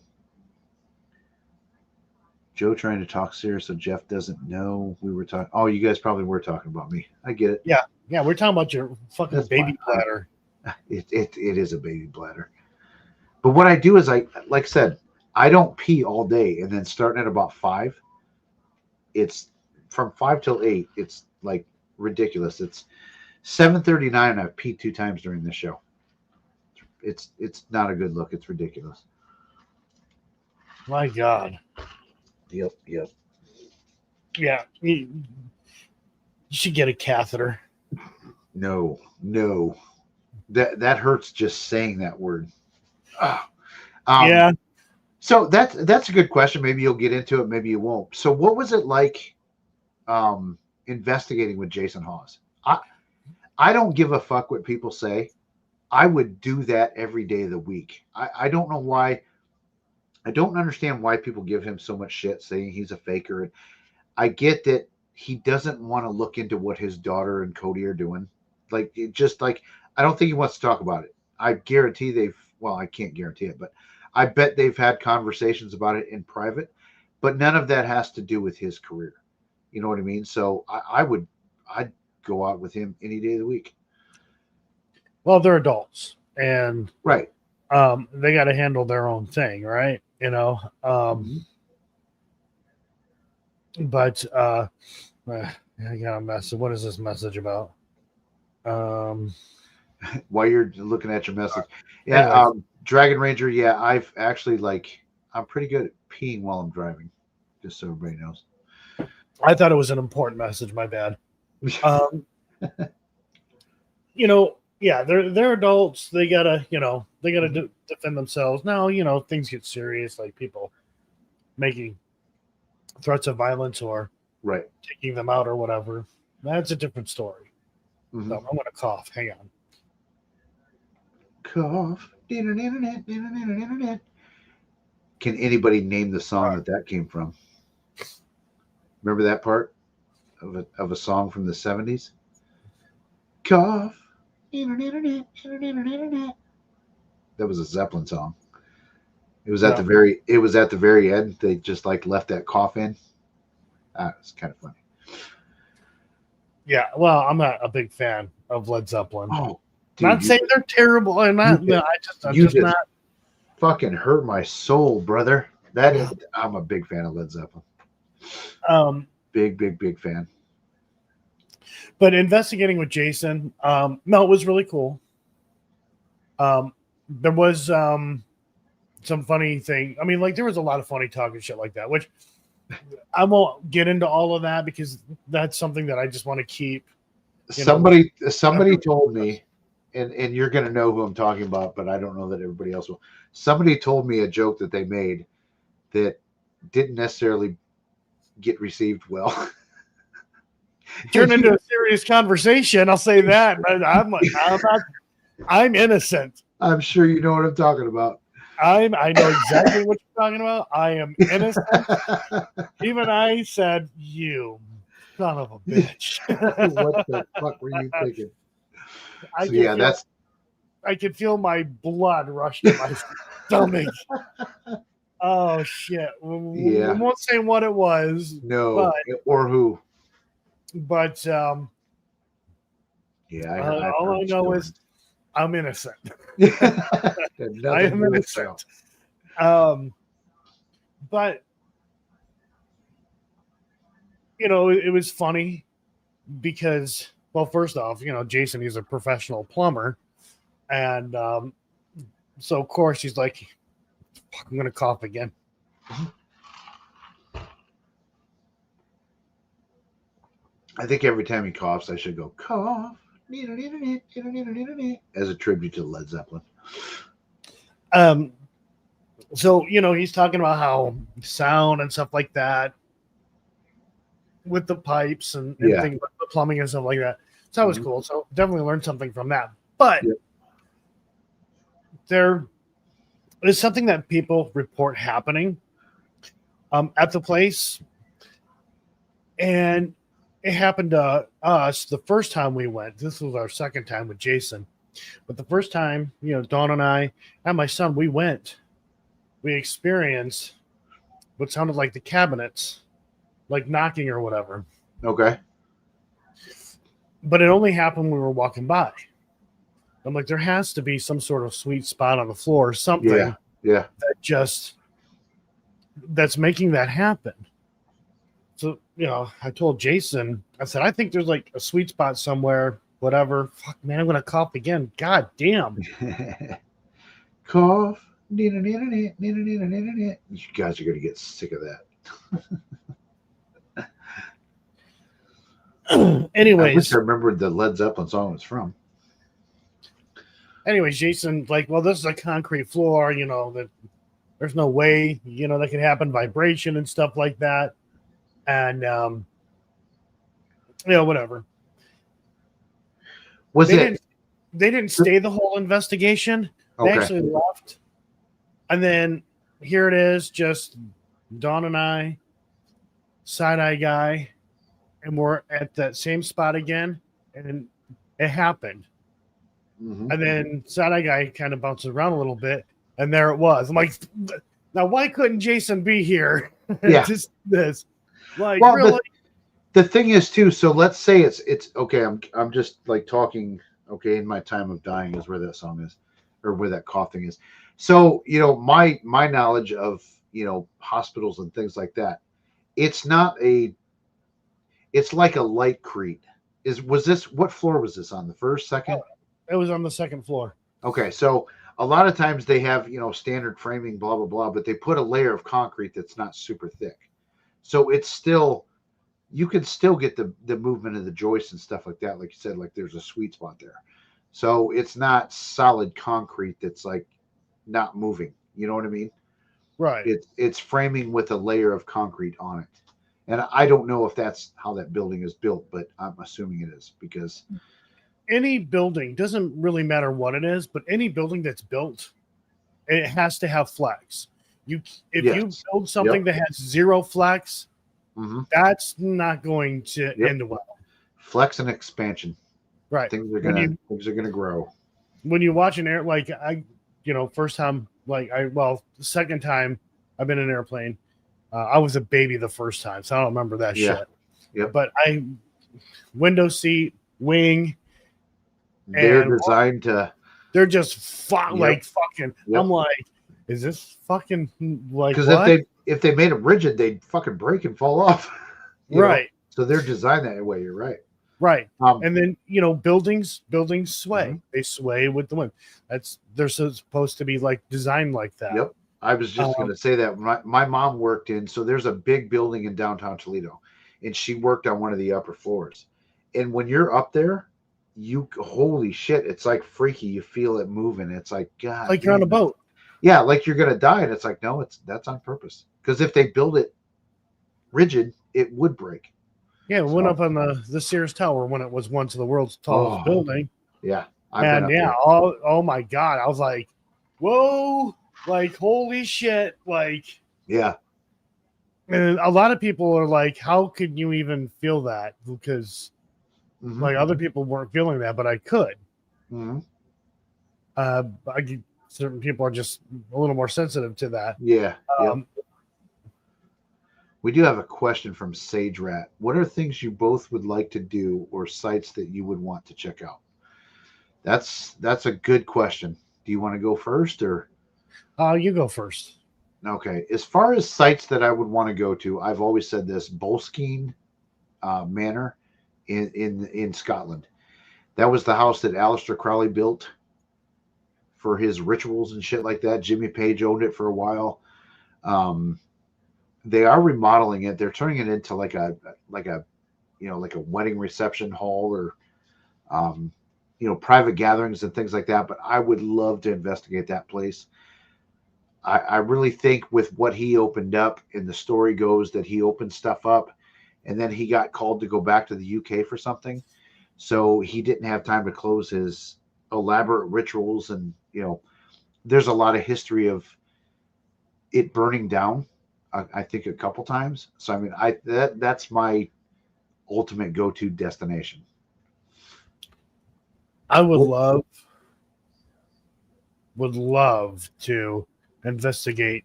Joe trying to talk serious so Jeff doesn't know we were talking. Oh, you guys probably were talking about me. I get it. Yeah, we're talking about your fucking That's baby fine. bladder. It is a baby bladder. But what I do is like I said, I don't pee all day, and then starting at about 5, it's from 5 till 8. It's like ridiculous. It's 7:39. I've peed 2 times during this show. It's not a good look. It's ridiculous. My God. Yep. Yeah, you should get a catheter. No. That hurts just saying that word. Yeah. So that's a good question. Maybe you'll get into it. Maybe you won't. So what was it like investigating with Jason Hawes? I don't give a fuck what people say. I would do that every day of the week. I don't know why. I don't understand why people give him so much shit saying he's a faker. And I get that he doesn't want to look into what his daughter and Cody are doing. Like, I don't think he wants to talk about it. I guarantee I can't guarantee it, but I bet they've had conversations about it in private, but none of that has to do with his career. You know what I mean? So I'd go out with him any day of the week. Well, they're adults and right. They got to handle their own thing, right? You know, but I got a message. What is this message about? while you're looking at your message. Yeah, Anyways. Dragon Ranger. Yeah, I've actually I'm pretty good at peeing while I'm driving, just so everybody knows. I thought it was an important message. My bad. You know, yeah, they're adults. They gotta, defend themselves. Now, things get serious, like people making threats of violence or Right. taking them out or whatever. That's a different story. Mhm. So I'm gonna cough. Hang on. Cough. Can anybody name the song that came from? Remember that part of a song from the 70s? Cough. That was a Zeppelin song. It was at No. the very end. They just left that cough in. It's kind of funny. Yeah, well, I'm not a big fan of Led Zeppelin. Oh, Not saying they're terrible. I'm not. you I'm you just just- not. fucking hurt my soul, brother. I'm a big fan of Led Zeppelin. Big fan. But investigating with Jason, no, it was really cool. There was some funny thing. I mean, there was a lot of funny talk and shit like that, which I won't get into all of that because that's something that I just want to keep. Somebody told me, and you're gonna know who I'm talking about, but I don't know that everybody else will. Somebody told me a joke that they made that didn't necessarily get received well. Turn into a serious conversation. I'll say that. I'm innocent. I'm sure you know what I'm talking about. I know exactly what you're talking about. I am innocent. Even I said, "You son of a bitch." What the fuck were you thinking? I could feel my blood rush to my stomach. Oh shit! We won't say what it was. No, or who. But yeah, all I know is I'm innocent. I am innocent. But it was funny because, well, first off, Jason, he's a professional plumber, and so of course he's like, "Fuck, I'm gonna cough again." I think every time he coughs, I should go cough as a tribute to Led Zeppelin. So he's talking about how sound and stuff like that with the pipes and things like the plumbing and stuff like that. So that was cool. So definitely learned something from that. But there is something that people report happening at the place, and it happened to us the first time we went. This was our second time with Jason. But the first time, Dawn and I and my son, we went. We experienced what sounded like the cabinets, like knocking or whatever. Okay. But it only happened when we were walking by. I'm like, there has to be some sort of sweet spot on the floor or something that's making that happen. So, I told Jason, I said, I think there's like a sweet spot somewhere, whatever. Fuck, man, I'm going to cough again. God damn. Cough. You guys are going to get sick of that. Anyways. I wish I remembered the Led Zeppelin song it's from. Anyways, Jason, well, this is a concrete floor, that there's no way, that can happen, vibration and stuff like that. And, whatever. They didn't stay the whole investigation. They actually left. And then here it is, just Dawn and I, side-eye guy, and we're at that same spot again, and it happened. Mm-hmm. And then side-eye guy kind of bounces around a little bit, and there it was. I'm like, now why couldn't Jason be here? Yeah. Just this. Like, well, really? The thing is too, so let's say it's okay, I'm just talking, okay, in my time of dying is where that song is, or where that coughing is. So, my knowledge of, hospitals and things like that, it's like a light crete. What floor was this on? The first, second? It was on the second floor. Okay, so a lot of times they have, standard framing, blah blah blah, but they put a layer of concrete that's not super thick, so it's still, you can still get the movement of the joists and stuff like that. Like you said, like there's a sweet spot there, so it's not solid concrete that's like not moving. You know what I mean? Right. It's framing with a layer of concrete on it, and I don't know if that's how that building is built, but I'm assuming it is because. Any building, doesn't really matter what it is, but any building that's built, it has to have flex. If you Yes. build something that has zero flex, Mhm. that's not going to Yep. end well. Flex and expansion. Right. Things are When gonna you- things are gonna grow. When you watch an air, like first time, the second time I've been in an airplane, I was a baby the first time, so I don't remember that Yeah. shit. Yep. But window seat, wing, They're And- designed to. they're just Yep. like fucking. Yep. I'm like, is this fucking like Because what? if they made them rigid, they'd fucking break and fall off. you know? Right, So they're designed that way. You're right. right. Um, And then buildings sway. Mhm. They sway with the wind. They're supposed to be like designed like that. Yep. I was just going to say that my mom worked in. So there's a big building in downtown Toledo, and she worked on one of the upper floors. And when you're up there, holy shit, it's like freaky. You feel it moving. It's like God. Like you're on a damn. boat. Yeah, like you're gonna die, and it's like no, that's on purpose. Because if they build it rigid, it would break. Yeah, we went So- up on the Sears Tower when it was once the world's tallest Oh, building. Yeah, I've been And up yeah, there. oh my God. I was like, whoa, like holy shit. Like, Yeah, and a lot of people are like, how could you even feel that? Because Mhm. like other people weren't feeling that, but I could. Mhm. Certain people are just a little more sensitive to that. Yeah. Yep. Um, We do have a question from Sage Rat. What are things you both would like to do, or sites that you would want to check out? That's a good question. Do you want to go first, or You go first. okay? As far as sites that I would want to go to, I've always said this: Boleskine Manor in Scotland. That was the house that Aleister Crowley built for his rituals and shit like that. Jimmy Page owned it for a while. They are remodeling it. They're turning it into like a wedding reception hall, or private gatherings and things like that. But I would love to investigate that place. I really think with what he opened up, and the story goes that he opened stuff up, and then he got called to go back to the UK for something, so he didn't have time to close his elaborate rituals. And there's a lot of history of it burning down. I think a couple times. So I mean, that's my ultimate go-to destination. I would love to investigate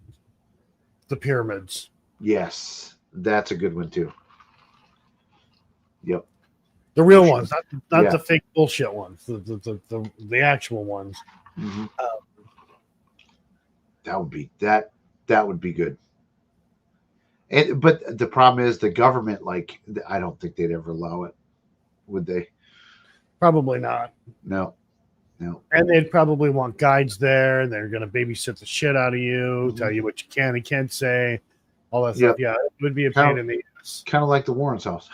the pyramids. Yes, that's a good one too. Yep. The real Sure. ones, not Yeah. the fake bullshit ones, the actual ones. Mhm. That would be good. But the problem is the government, like, I don't think they'd ever allow it, would they? Probably not. No. And they'd probably want guides there, and they're going to babysit the shit out of you, tell you what you can and can't say, all that stuff. Yeah, it would be a pain in the ass. Kind of like the Warren's house.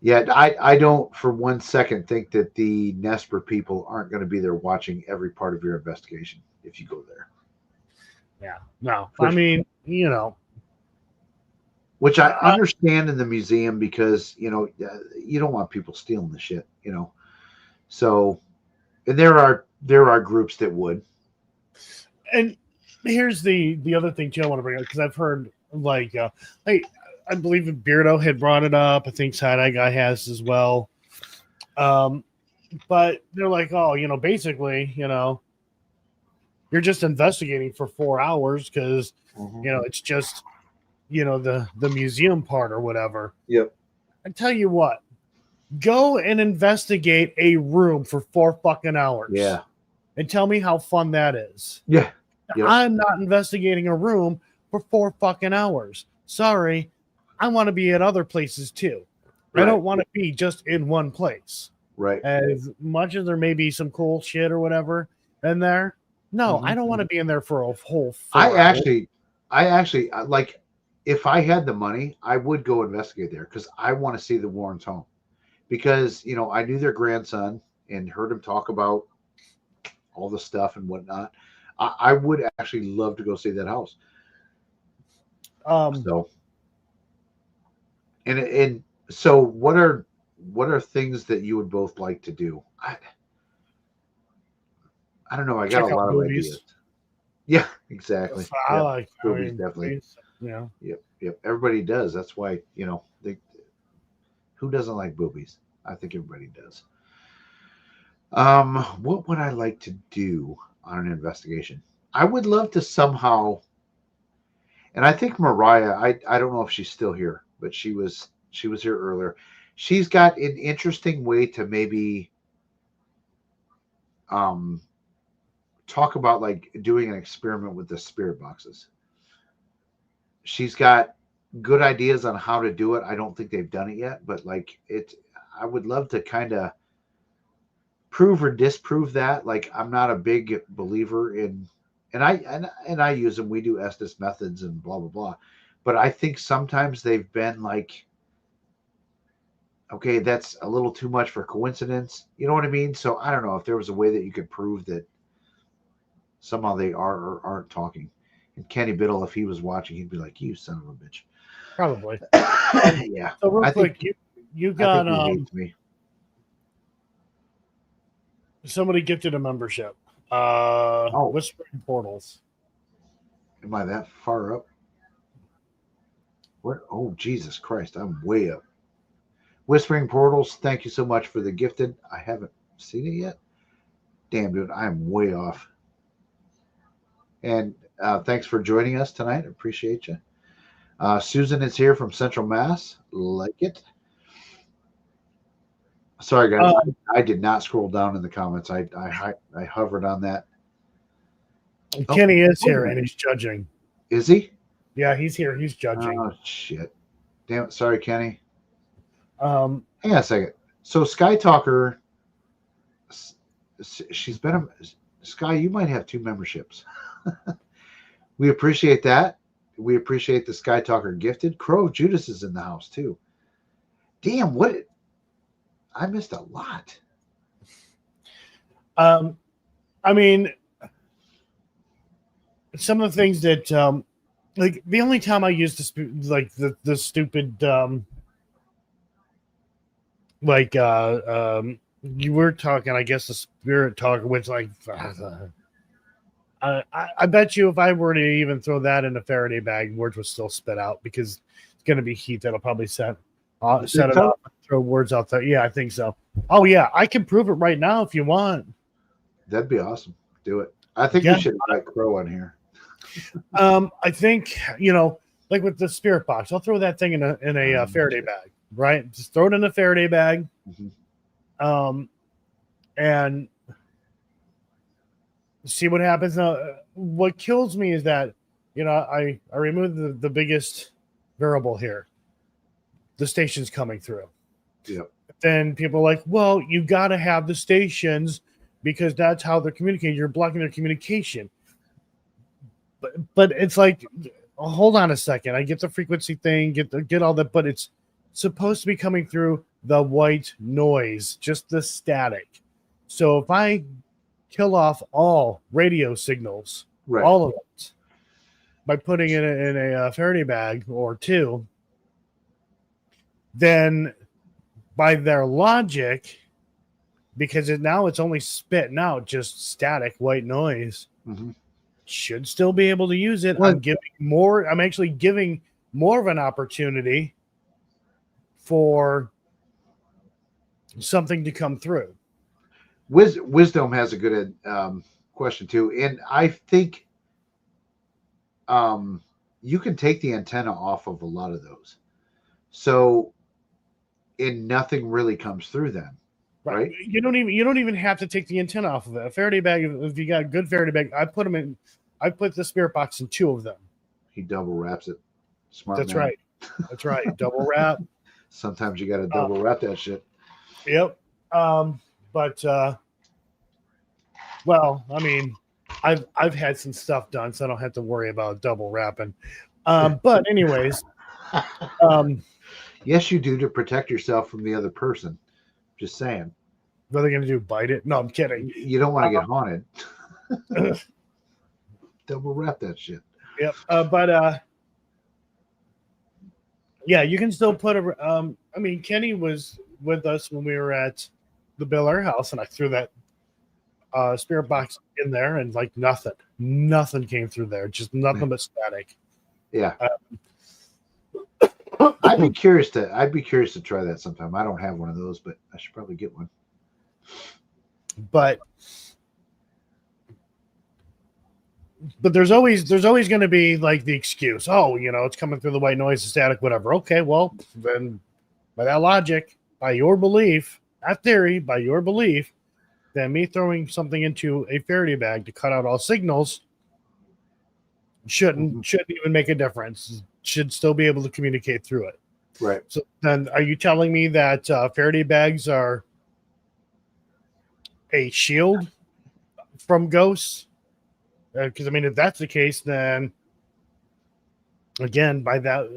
Yeah, I don't for one second think that the Nesper people aren't going to be there watching every part of your investigation if you go there. Yeah, no, For I mean, Which I understand in the museum, because you don't want people stealing the shit, So, and there are groups that would. and here's the other thing too I want to bring up, because I've heard I believe Beardo had brought it up. I think Side Eye Guy has as well. But they're like, oh, basically, you're just investigating for 4 hours because it's just the museum part or whatever. Yep. I tell you what, go and investigate a room for 4 fucking hours. Yeah. And tell me how fun that is. Yeah. Yep. I'm not investigating a room for 4 fucking hours. Sorry. I want to be at other places too. Right. I don't want to be just in one place. Right. As much as there may be some cool shit or whatever in there, no, I don't want to be in there for a whole 4 I hours. actually like, if I had the money, I would go investigate there because I want to see the Warrens' home. Because, I knew their grandson and heard him talk about all the stuff and whatnot. I would actually love to go see that house. So, and so what are things that you would both like to do? I don't know. I got Check a out lot of movies. ideas. Yeah, exactly. I Yeah, like movies, mean, definitely. Yeah. Yep. Everybody does. That's why, who doesn't like boobies? I think everybody does. What would I like to do on an investigation? I would love to somehow, and I think Mariah, I don't know if she's still here, but she was here earlier. She's got an interesting way to maybe talk about like doing an experiment with the spirit boxes. She's got good ideas on how to do it. I don't think they've done it yet, but like I would love to kind of prove or disprove that. Like, I'm not a big believer in, and I use them. We do Estes methods and blah blah blah, but I think sometimes they've been like, okay, that's a little too much for coincidence. You know what I mean? So I don't know if there was a way that you could prove that somehow they are or aren't talking. And Kenny Biddle, if he was watching, he'd be like, "You son of a bitch." Probably. Yeah. So real I quick, think- you got I think he hates me. somebody gifted a membership. Whispering Portals. Am I that far up? Where? Oh, Jesus Christ! I'm way up. Whispering Portals. Thank you so much for the gifted. I haven't seen it yet. Damn, dude, I'm way off. And thanks for joining us tonight. Appreciate you. Susan is here from Central Mass. Like it. Sorry, guys. I did not scroll down in the comments. I hovered on that. Kenny is here and he's judging. Is he? Yeah, he's here. He's judging. Oh shit! Damn it. Sorry, Kenny. Um, Hang on a second. So Sky Talker, she's been a Sky. You might have 2 memberships. We appreciate that. We appreciate the Sky Talker gifted. Crow Judas is in the house too. Damn, what? I missed a lot. I mean, some of the things that, like the only time I used the stupid, you were talking, I guess the spirit talker, which like, I bet you if I were to even throw that in a Faraday bag, words would still spit out because it's going to be heat that'll probably set it up, throw words out there. Yeah, I think so. Oh yeah, I can prove it right now if you want. That'd be awesome. Do it. I think we should invite Crow on here. I think like with the spirit box, I'll throw that thing in a Faraday bag, right? Just throw it in a Faraday bag, and see what happens. What kills me is that I removed the biggest variable here. The station's coming through. Yep. Then people are like, well, you got to have the stations because that's how they're communicating. You're blocking their communication. But it's like, hold on a second. I get the frequency thing, get all that, but it's supposed to be coming through the white noise, just the static. So if I kill off all radio signals, Right. all of it, by putting it in a Faraday bag or 2, then by their logic, because now it's only spitting out just static white noise, should still be able to use it. Well, I'm actually giving more of an opportunity for something to come through. Wisdom has a good question too, and I think you can take the antenna off of a lot of those, so and nothing really comes through then, right? You don't even have to take the antenna off of it. A Faraday bag, if you got a good Faraday bag, I put the spirit box in 2 of them. He double wraps it. Smart. That's man. right. That's right. Double wrap. Sometimes you got to double wrap that shit. Yep. But well, I mean, I've had some stuff done, so I don't have to worry about double wrapping. But anyways, Yes, you do, to protect yourself from the other person. Just saying. what are they gonna do? Bite it? No, I'm kidding. You don't want to get haunted. Double wrap that shit. Yep. Yeah, you can still put a. I mean, Kenny was with us when we were at the Bel Air house, and I threw that spirit box in there, and like nothing came through there. Just nothing but static. Yeah. I'd be curious to try that sometime. I don't have one of those, but I should probably get one. But there's always going to be like the excuse. Oh, it's coming through the white noise, the static, whatever. Okay, well then, by that logic, by your belief, that theory, by your belief, then me throwing something into a Faraday bag to cut out all signals shouldn't even make a difference. Should still be able to communicate through it. Right. So then, are you telling me that Faraday bags are a shield from ghosts? Because I mean, if that's the case, then again, by that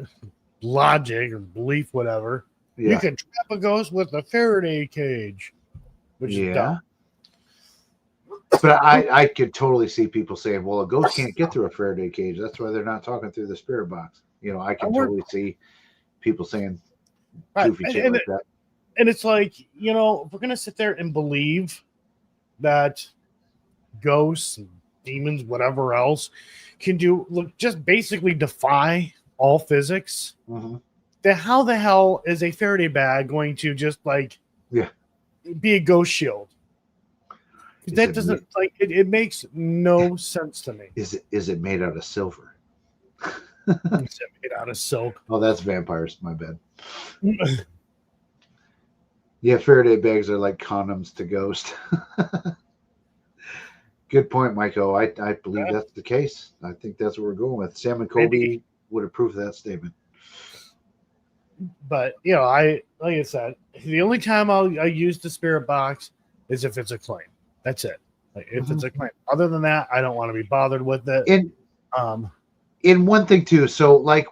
logic or belief, whatever, you Yeah. can trap a ghost with a Faraday cage, which is dumb. But I could totally see people saying, well, a ghost can't get through a Faraday cage. That's why they're not talking through the spirit box. I can totally see people saying goofy shit like that. And it's like, if we're going to sit there and believe that ghosts and demons, whatever else, can just basically defy all physics, then how the hell is a Faraday bag going to just be a ghost shield? That doesn't it makes no sense to me. Is it made out of silver? Is it made out of silk? Oh, that's vampires. My bad. Yeah, Faraday bags are like condoms to ghost. Good point, Michael. I believe that's the case. I think that's what we're going with. Sam and Colby would approve of that statement. But like I said, the only time I use the spirit box is if it's a claim. That's it. Like if it's a claim. Other than that, I don't want to be bothered with it. In one thing too, so like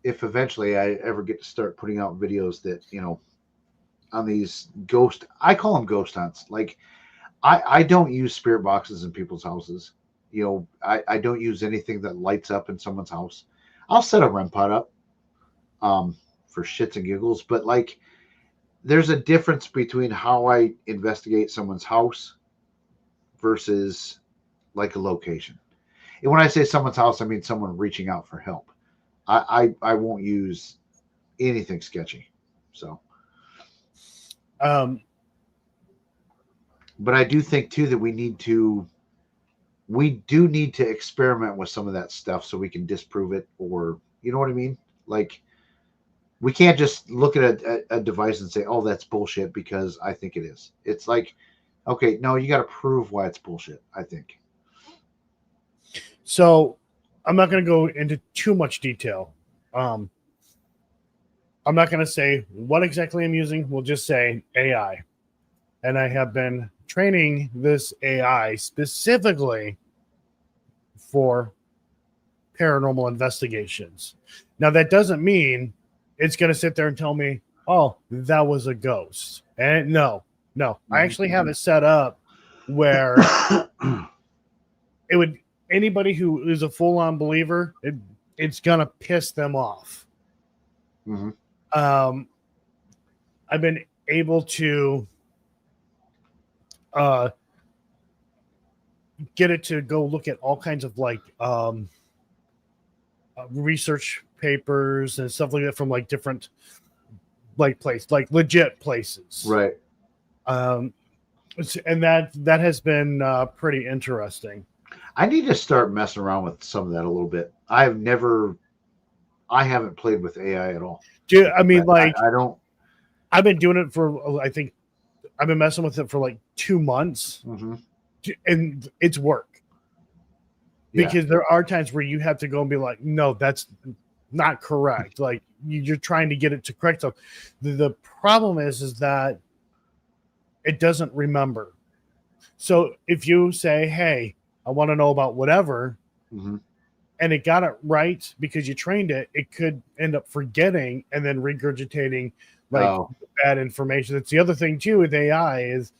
if eventually I ever get to start putting out videos that on these I call them ghost hunts. Like I don't use spirit boxes in people's houses. I don't use anything that lights up in someone's house. I'll set a REM pod up for shits and giggles, but like there's a difference between how I investigate someone's house versus like a location. And when I say someone's house, I mean someone reaching out for help. I won't use anything sketchy. So, but I do think too that we do need to experiment with some of that stuff so we can disprove it, or you know what I mean? Like we can't just look at a device and say, oh, that's bullshit because I think it is. It's like, okay, no, you got to prove why it's bullshit, I think. So I'm not going to go into too much detail. I'm not going to say what exactly I'm using. We'll just say AI. And I have been training this AI specifically for paranormal investigations. Now, that doesn't mean it's going to sit there and tell me, oh, that was a ghost. And no. I actually have it set up where it would, anybody who is a full-on believer, it's going to piss them off. I've been able to get it to go look at all kinds of research papers and stuff like that from like different legit places. Right. And that has been pretty interesting. I need to start messing around with some of that a little bit. I haven't played with AI at all. Dude, I mean, I don't. I've been doing it for, I think I've been messing with it for like 2 months, and it's work. Because there are times where you have to go and be like, no, that's not correct. Like you're trying to get it to correct stuff. The problem is that it doesn't remember. So if you say, hey, I want to know about whatever, Mm-hmm. and it got it right because you trained it, it could end up forgetting and then regurgitating like Oh. bad information. That's the other thing too with AI is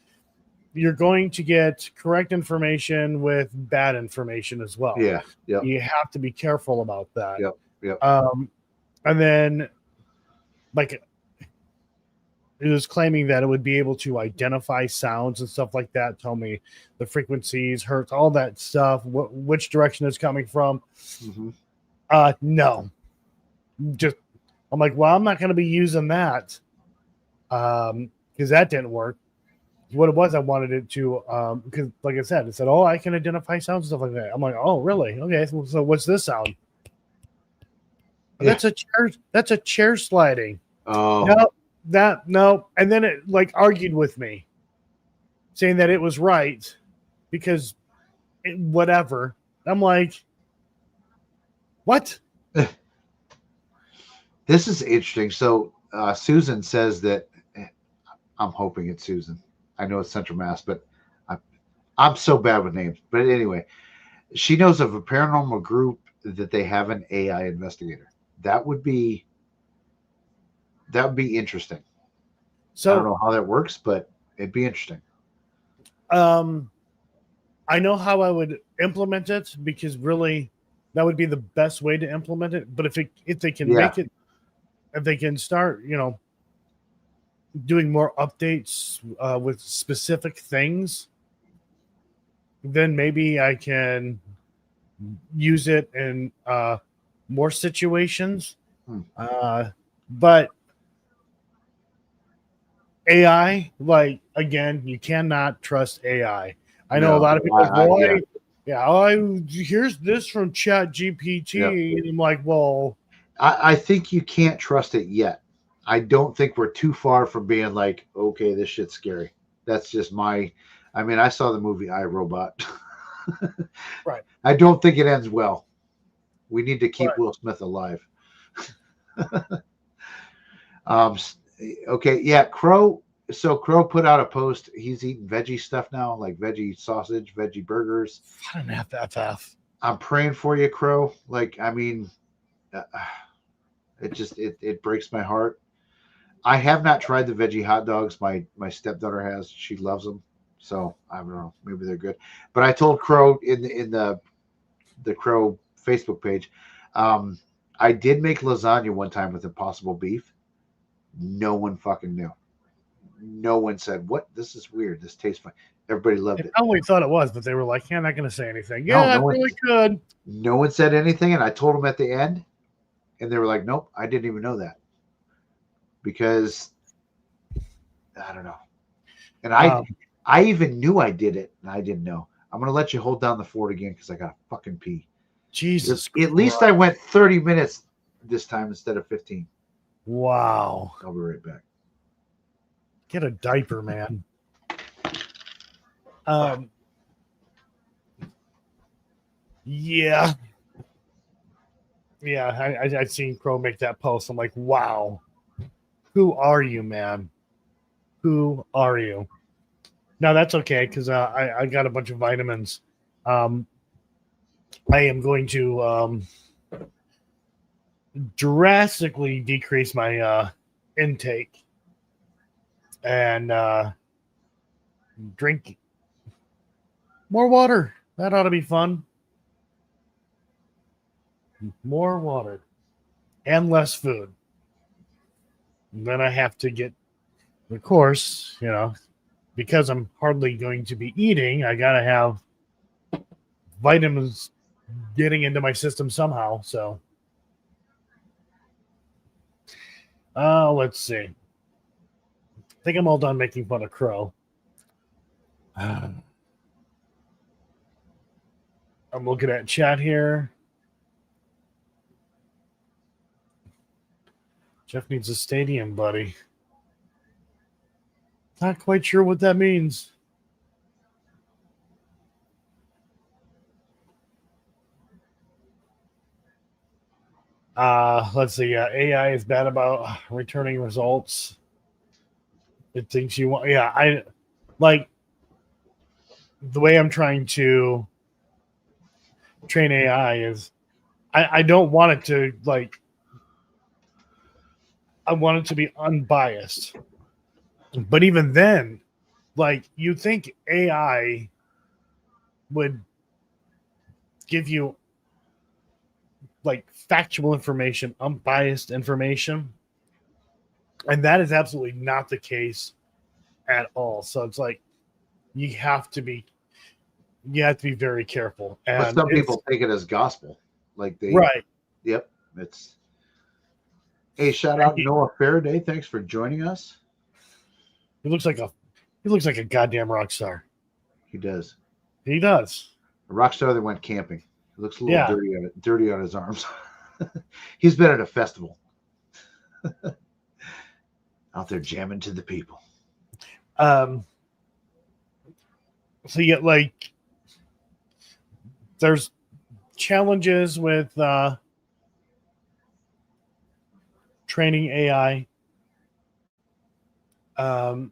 you're going to get correct information with bad information as well. Yeah. Yep. You have to be careful about that. Yep. Yep. And then like it was claiming that it would be able to identify sounds and stuff like that, tell me the frequencies, hertz, all that stuff, which direction it's coming from. Mm-hmm. No. Just I'm like, well, I'm not going to be using that because that didn't work. What it was, I wanted it to because, like I said, it said, "Oh, I can identify sounds and stuff like that." I'm like, "Oh, really? Okay. So what's this sound?" Yeah. That's a chair. That's a chair sliding. Oh. No. And then it like argued with me, saying that it was right because whatever. I'm like, what? This is interesting. So Susan says that I'm hoping it's Susan. I know it's Central Mass, but I'm so bad with names. But anyway, she knows of a paranormal group that they have an AI investigator. That would be interesting. So I don't know how that works, but it'd be interesting. I know how I would implement it because really that would be the best way to implement it. But if they can make it, if they can start, doing more updates with specific things, then maybe I can use it in more situations. But AI, like, again, you cannot trust AI. I know a lot of people here's this from Chat GPT. And I'm like, well, I think you can't trust it yet. I don't think we're too far from being like, okay, this shit's scary. That's just I saw the movie iRobot. Right. I don't think it ends well. We need to keep Will Smith alive. Okay, yeah, Crow. So Crow put out a post. He's eating veggie stuff now, like veggie sausage, veggie burgers. I don't have that. I'm praying for you, Crow. Like, it breaks my heart. I have not tried the veggie hot dogs. My stepdaughter has. She loves them. So I don't know. Maybe they're good. But I told Crow in the Crow Facebook page, I did make lasagna one time with Impossible Beef. No one fucking knew. No one said, "What? This is weird. This tastes fine." Everybody loved it. I only thought it was, but they were like, "Yeah, I'm not going to say anything." No, Yeah, that's really good. No one said anything, and I told them at the end, and they were like, "Nope, I didn't even know that," because I don't know. And I even knew I did it, and I didn't know. I'm gonna let you hold down the fort again because I got to fucking pee. Jesus. At least I went 30 minutes this time instead of 15. Wow. I'll be right back. Get a diaper, man. Yeah. Yeah, I've seen Crow make that post. I'm like, wow. Who are you, man? Who are you? No, that's okay because I got a bunch of vitamins. I am going to drastically decrease my intake and drink more water. That ought to be fun. More water and less food. And then I have to get, of course, because I'm hardly going to be eating, I got to have vitamins getting into my system somehow. So, let's see. I think I'm all done making fun of Crow. I'm looking at chat here. Jeff needs a stadium, buddy. Not quite sure what that means. Let's see. AI is bad about returning results. It thinks you want. Yeah, I like the way I'm trying to train AI is I don't want it to like. I want it to be unbiased, but even then, like you think AI would give you like factual information, unbiased information. And that is absolutely not the case at all. So it's like you have to be very careful. And But some people take it as gospel. Like they right. Yep. It's Hey, shout out Noah Faraday. Thanks for joining us. He looks like a goddamn rock star. He does. He does. A rock star that went camping. He looks a little Yeah. dirty on his arms. He's been at a festival. Out there jamming to the people. So you get like there's challenges with training AI. And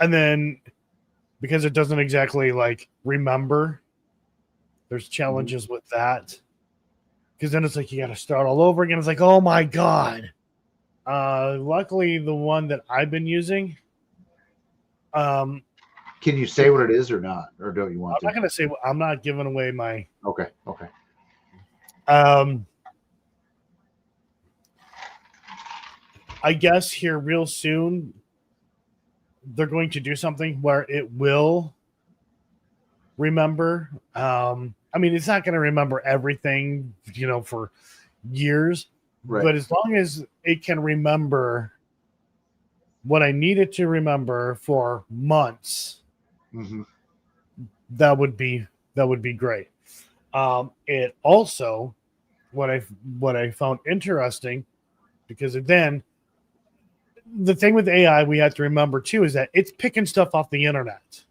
then because it doesn't exactly like remember, there's challenges with that. Because then it's like you got to start all over again. It's like, oh my God. Luckily, the one that I've been using. Can you say what it is or not? Or don't you want I'm not going to say, I'm not giving away my. Okay. I guess here real soon, they're going to do something where it will remember. I mean, it's not going to remember everything, for years. Right. But as long as it can remember what I needed to remember for months, Mm-hmm. that would be great. It also, what I found interesting, because then the thing with AI we have to remember too is that it's picking stuff off the internet,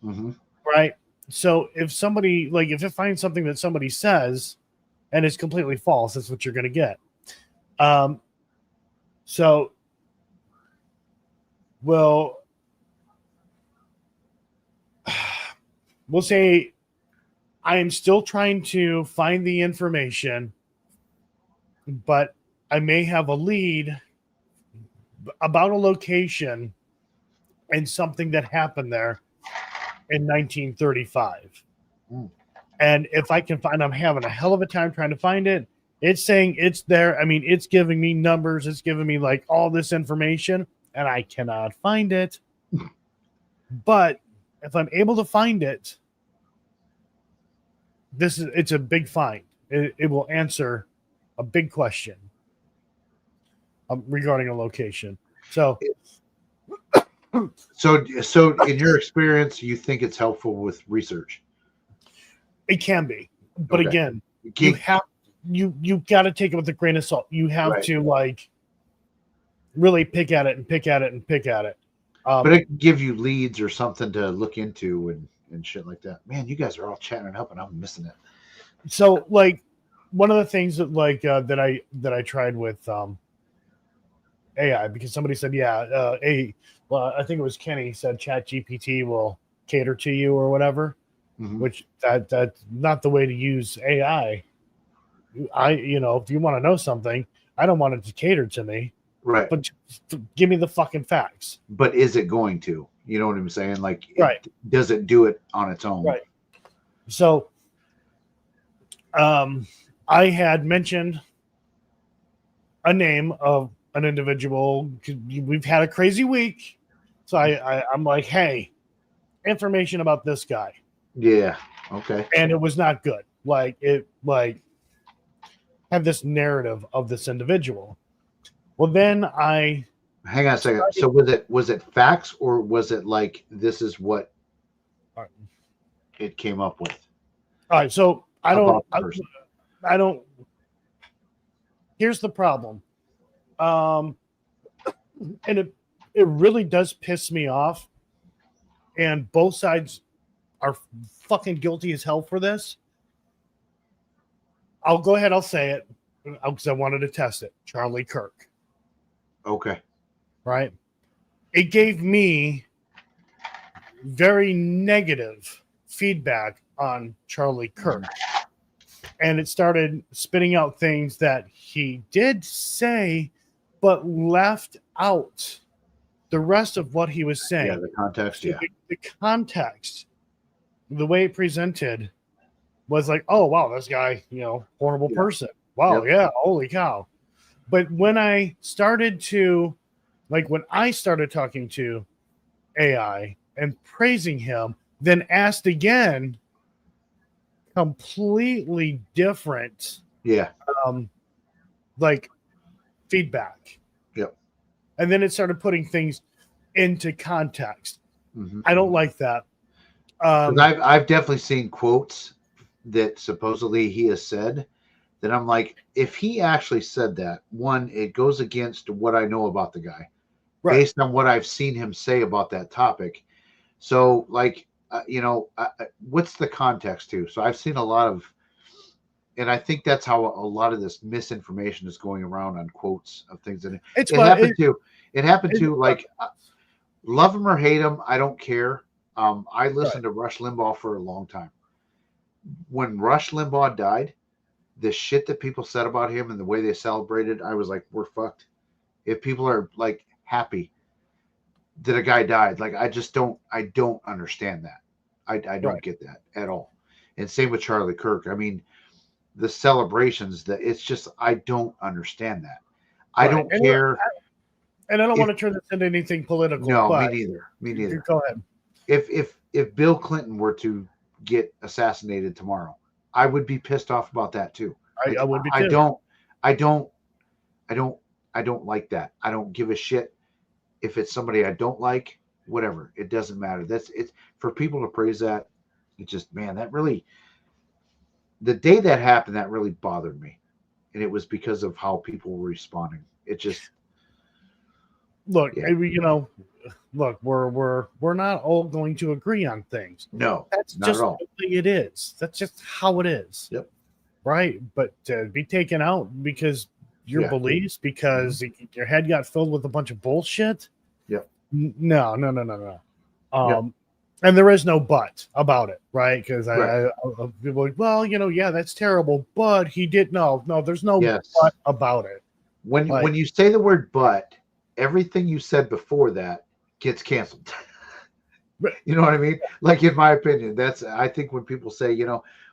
Mm-hmm. right? So if somebody if it finds something that somebody says and it's completely false, that's what you're going to get. So we'll say I am still trying to find the information, but I may have a lead about a location and something that happened there in 1935. Mm. And if I can find, I'm having a hell of a time trying to find it. It's saying it's there. I mean, it's giving me numbers. It's giving me like all this information, and I cannot find it. But if I'm able to find it, it's a big find. It will answer a big question regarding a location. So in your experience, you think it's helpful with research? it can be, but Okay. again, Keep- you got to take it with a grain of salt. You have Right. to really pick at it. but it can give you leads or something to look into and shit like that. Man, you guys are all chatting up and I'm missing it. So one of the things that that I tried with AI, because somebody said, I think it was Kenny said Chat GPT will cater to you or whatever, Mhm. which that's not the way to use AI. If you want to know something, I don't want it to cater to me, Right. but just give me the fucking facts. But is it going to? You know what I'm saying? Like, Right. Does it do it on its own? Right. So, I had mentioned a name of an individual. We've had a crazy week, so I'm like, hey, information about this guy, Yeah. Okay. and it was not good. It had this narrative of this individual. Well, then Hang on a second. So was it facts or was it like this is what all it came up with? right, so About the person? I don't. Here's the problem, and it really does piss me off, and both sides are fucking guilty as hell for this. I'll go ahead. I'll say it because I wanted to test it. Charlie Kirk, Okay. right? It gave me very negative feedback on Charlie Kirk. And it started spitting out things that he did say, but left out the rest of what he was saying. Yeah, the context. Yeah. The context, the way it presented was like, oh, wow, this guy, horrible Yeah. person. Wow, Yep. yeah, holy cow. But when I started talking to AI and praising him, then asked again, completely different Yeah. like feedback. Yep. And then it started putting things into context. Mhm. I don't like that. 'Cause I've definitely seen quotes that supposedly he has said that I'm like, if he actually said that, one, it goes against what I know about the guy Right. based on what I've seen him say about that topic. So, like, what's the context too? So I've seen a lot of, and I think that's how a lot of this misinformation is going around on quotes of things. And It's it what happened to, it's- like, love him or hate him, I don't care. I listened to Rush Limbaugh for a long time. When Rush Limbaugh died, the shit that people said about him and the way they celebrated, I was like, we're fucked. If people are like happy that a guy died, like I don't understand that. I don't Right. get that at all. And same with Charlie Kirk. I mean, the celebrations, that it's just I don't understand that. I Right. don't And- care. and I don't if- want to turn this into anything political. No, me but neither. Me neither. Go ahead. If Bill Clinton were to get assassinated tomorrow, I would be pissed off about that too. Like, I would be I too. don't like that. I don't give a shit if it's somebody I don't like, whatever. It doesn't matter. It's for people to praise that. It just, man, that really, the day that happened, that really bothered me. And it was because of how people were responding. It just, Look, Yeah. we're not all going to agree on things. no, That's not just at all. the way it is. That's just how it is. Yep. Right. But to be taken out because your Yeah. Mm-hmm. beliefs, because your head got filled with a bunch of bullshit. Yep. No. And there is no but about it, right? Because Right. I people are like, well, yeah, that's terrible, but he did no. There's no Yes. but about it. When Like- you say the word but, everything you said before that gets canceled. Right. You know what I mean? Like, in my opinion, I think when people say,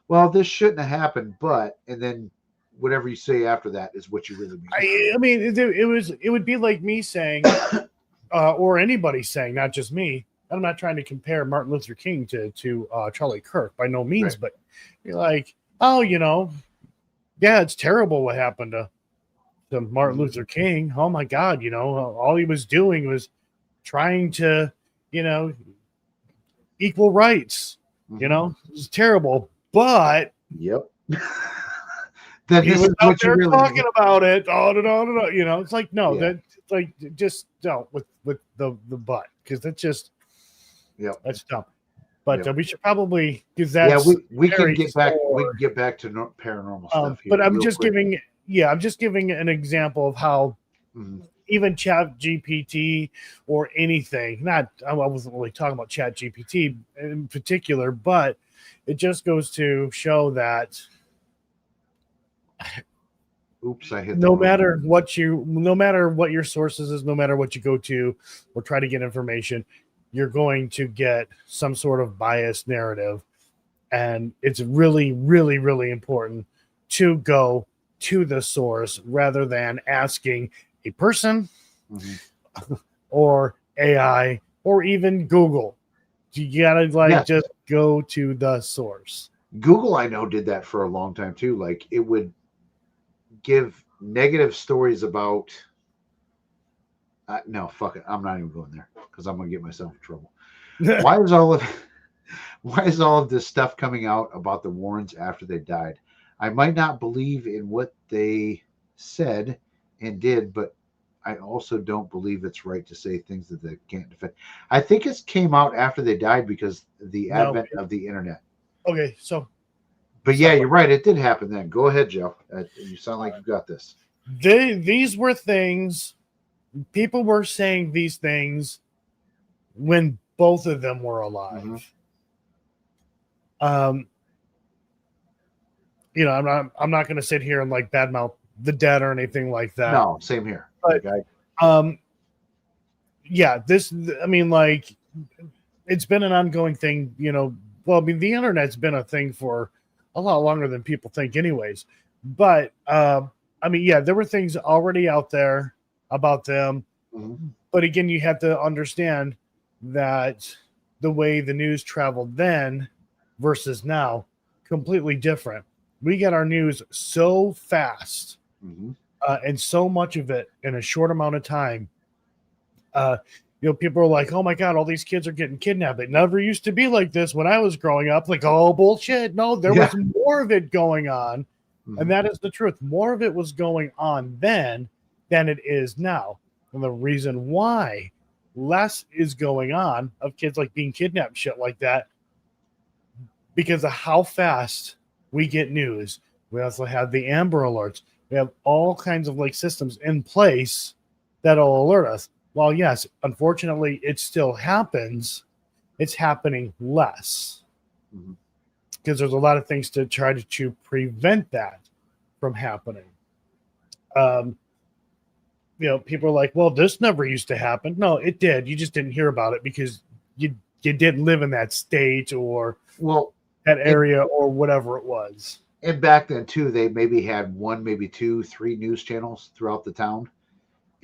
well, this shouldn't have happened, but, and then whatever you say after that is what you really mean. I mean, it would be like me saying, or anybody saying, not just me. I'm not trying to compare Martin Luther King to Charlie Kirk by no means, Right. but you're like, oh, yeah, it's terrible what happened to Martin Mhm. Luther King. Oh my God, all he was doing was trying to, equal rights. Mhm. It was terrible, but Yep. Then he this was is out what you there really talking mean. about it. It's like no, Yeah. that like just don't with the butt because that's just Yep. that's dumb. But Yep. we should probably because Yeah, that's we can very get back. We sore. can get back to paranormal stuff here. But I'm real just quick. giving an example of how Mhm. even Chat GPT or anything. I wasn't really talking about Chat GPT in particular, but it just goes to show that Oops, I hit. no the matter what your sources is, no matter what you go to or try to get information, you're going to get some sort of biased narrative. And it's really, really, really important to go to the source rather than asking a person Mhm. or AI or even Google. You gotta Yeah. just go to the source. Google, I know, did that for a long time too. Like, it would give negative stories about. No, fuck it. I'm not even going there because I'm gonna get myself in trouble. Why is all of this stuff coming out about the Warrens after they died? I might not believe in what they said and did, but I also don't believe it's right to say things that they can't defend. I think it came out after they died because the No. advent of the internet. Okay, so But yeah, you're right. It did happen then. Go ahead, Joe. You sound like you got this. These were things, people were saying these things when both of them were alive. Mhm. You know, I'm not going to sit here and like badmouth the dead or anything like that. No, same here. But, yeah, I mean, like, it's been an ongoing thing, you know. Well, I mean, the internet's been a thing for a lot longer than people think, anyways. But, I mean, yeah, there were things already out there about them. Mhm. But again, you have to understand that the way the news traveled then versus now, completely different. We get our news so fast, Mhm. and so much of it in a short amount of time. You know, people are like, "Oh my God, all these kids are getting kidnapped." It never used to be like this when I was growing up. Like, oh bullshit! No, there was more of it going on, Mhm. and that is the truth. More of it was going on then than it is now, and the reason why less is going on of kids like being kidnapped, shit like that, because of how fast we get news. We also have the Amber Alerts. We have all kinds of like systems in place that'll alert us. While yes, unfortunately, it still happens. It's happening less Mhm. because there's a lot of things to try to prevent that from happening. You know, people are like, "Well, this never used to happen." No, it did. You just didn't hear about it because you didn't live in that state or Well, that area or whatever it was. and back then too, they maybe had one, maybe two, three news channels throughout the town,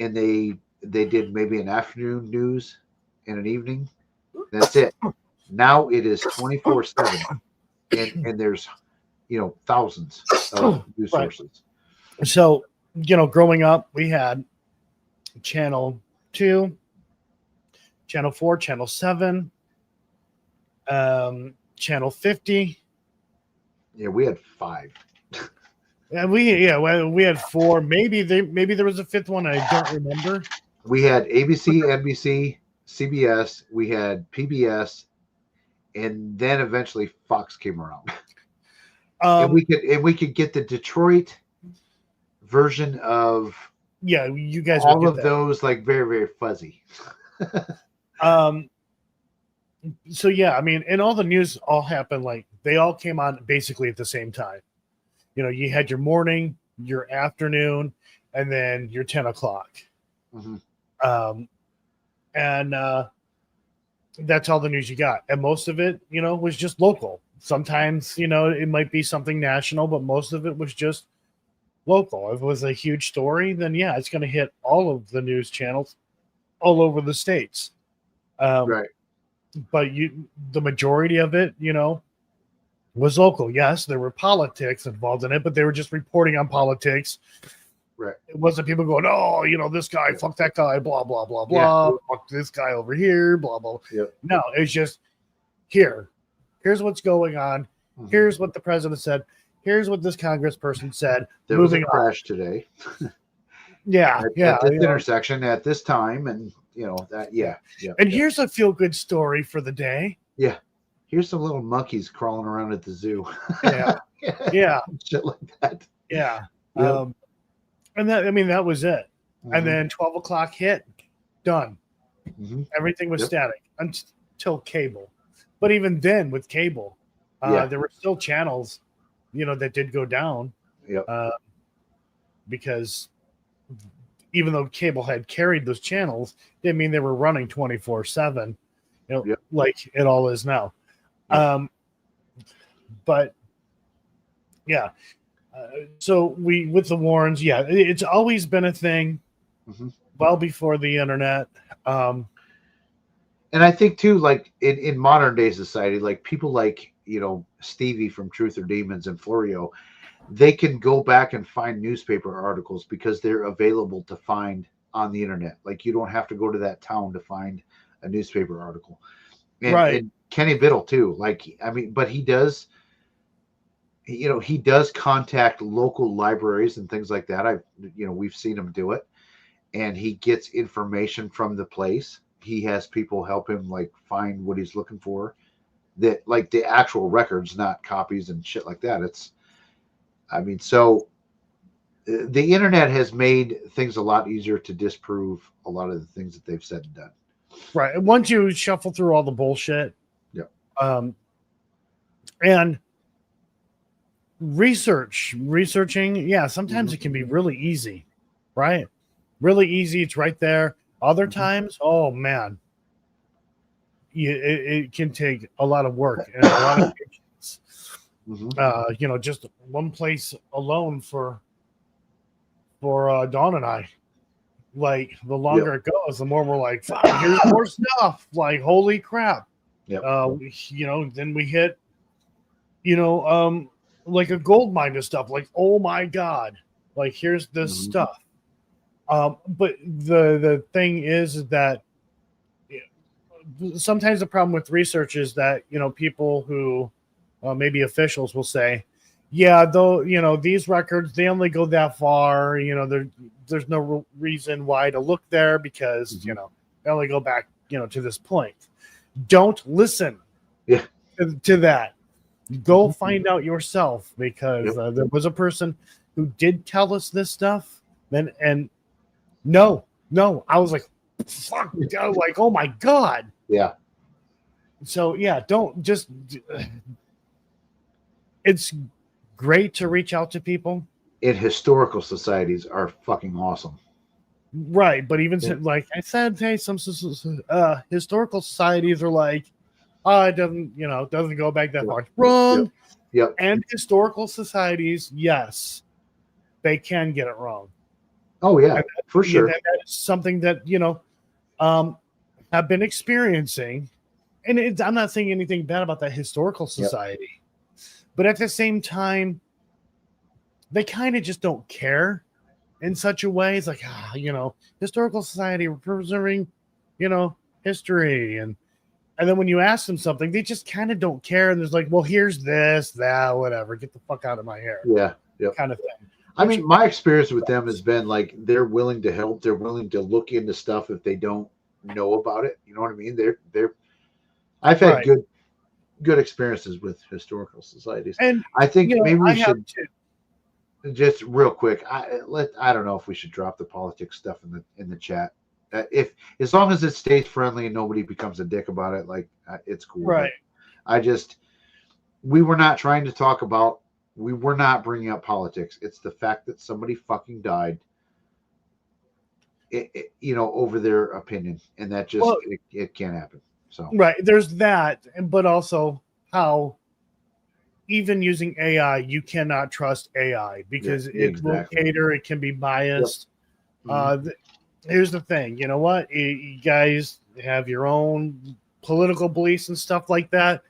and they did maybe an afternoon news and an evening. That's it. Now it is 24/7, and there's thousands of news Right. sources. So, you know, growing up, we had Channel 2, Channel 4, Channel 7, Channel 50. Yeah, we had 5. And we had 4. Maybe there was a fifth one I don't remember. We had ABC, NBC, CBS. We had PBS, and then eventually Fox came around. And we could get the Detroit version of Yeah, you guys all would of get that. those, like very, very fuzzy. So yeah, I mean, and all the news all happened like they all came on basically at the same time. You know, you had your morning, your afternoon, and then your 10 o'clock. Mhm. And that's all the news you got. And most of it, you know, was just local. Sometimes, you know, it might be something national, but most of it was just local. If it was a huge story, then yeah, it's going to hit all of the news channels all over the states. Right. But the majority of it, you know, was local. Yes, there were politics involved in it, but they were just reporting on politics. Right. It wasn't people going, "Oh, you know, this guy, Yeah. fuck that guy, blah blah blah Yeah. blah, fuck this guy over here, blah blah." Yep. No, it's just here's what's going on. Mhm. Here's what the president said. Here's what this congressperson said. There was a Moving on. crash today Yeah, at yeah. this you know. intersection at this time, and that. Yeah. And here's a feel good story for the day. Here's some little monkeys crawling around at the zoo. Yeah, yeah, Shit like that. yeah. Yep. And that, I mean, that was it. Mhm. And then 12 o'clock hit, done. Mhm. Everything was Yep. static until cable. But even then, with cable, Yeah. there were still channels, you know, that did go down Yep. because even though cable had carried those channels, didn't mean they were running 24/7, you know, Yep. like it all is now. Yep. But yeah, so with the Warrens, yeah, it's always been a thing. Mhm. Well before the internet. And I think too, like in modern day society, like people like Stevie from Truth or Demons and Florio, they can go back and find newspaper articles because they're available to find on the internet. Like you don't have to go to that town to find a newspaper article. Right. And Kenny Biddle too. Like I mean, but he does contact local libraries and things like that. We've seen him do it, and he gets information from the place. He has people help him like find what he's looking for. that like the actual records, not copies and shit like that. I mean, so the internet has made things a lot easier to disprove a lot of the things that they've said and done. Right. Once you shuffle through all the bullshit. Yep. And researching, yeah, sometimes it can be really easy, right? Really easy. It's right there. Other times, oh man, it can take a lot of work and a lot of patience. Just one place alone for Dawn and I. Like the longer it goes, the more we're like, fuck, here's more stuff. Like, holy crap. Yep. Then we hit, like a gold mine and stuff. Like, oh my God, like here's this stuff. But the thing is that sometimes the problem with research is that people who maybe officials will say, yeah, though these records, they only go that far. There's no reason why to look there because they only go back to this point. Don't listen to that. Go find out yourself, because there was a person who did tell us this stuff. And no, I was like, fuck, like, oh my God. Yeah. So yeah, don't just. It's great to reach out to people. And historical societies are fucking awesome. Right, but even like I said, hey, some historical societies are like, it doesn't go back that far. Wrong. Yep. And historical societies, yes, they can get it wrong. Oh yeah, for sure. That is something that have been experiencing, and I'm not saying anything bad about that historical society, but at the same time, they kind of just don't care in such a way. It's like, historical society, we're preserving, history. And then when you ask them something, they just kind of don't care. And there's like, well, here's this, that, whatever. Get the fuck out of my hair. Yeah. Kind of thing. I mean, my experience with them has been like, they're willing to help. They're willing to look into stuff if they don't know about it. You know what I mean? I've had good experiences with historical societies. And I think maybe we should too. Just real quick. I don't know if we should drop the politics stuff in the chat. As long as it stays friendly and nobody becomes a dick about it, like it's cool. Right. We were not trying to talk about. We were not bringing up politics. It's the fact that somebody fucking died. Over their opinion, and that just it can't happen. So right, there's that, but also how even using AI, you cannot trust AI because it will cater. It can be biased. Yep. Here's the thing. You know what? You guys have your own political beliefs and stuff like that.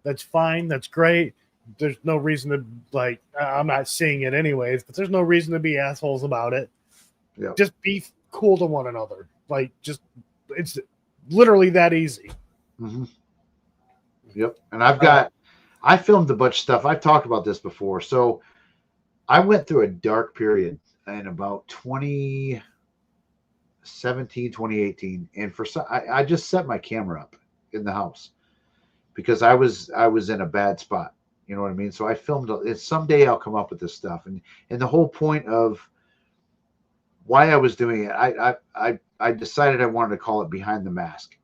That's fine. That's great. There's no reason to I'm not seeing it anyways, but there's no reason to be assholes about it. Yep. Just be cool to one another. It's literally that easy. Mm-hmm. Yep. And I filmed a bunch of stuff. I've talked about this before. So I went through a dark period in about 2017, 2018. And I just set my camera up in the house because I was in a bad spot. You know what I mean? So I filmed it. Someday I'll come up with this stuff. And the whole point of why I was doing it, I decided I wanted to call it Behind the Mask,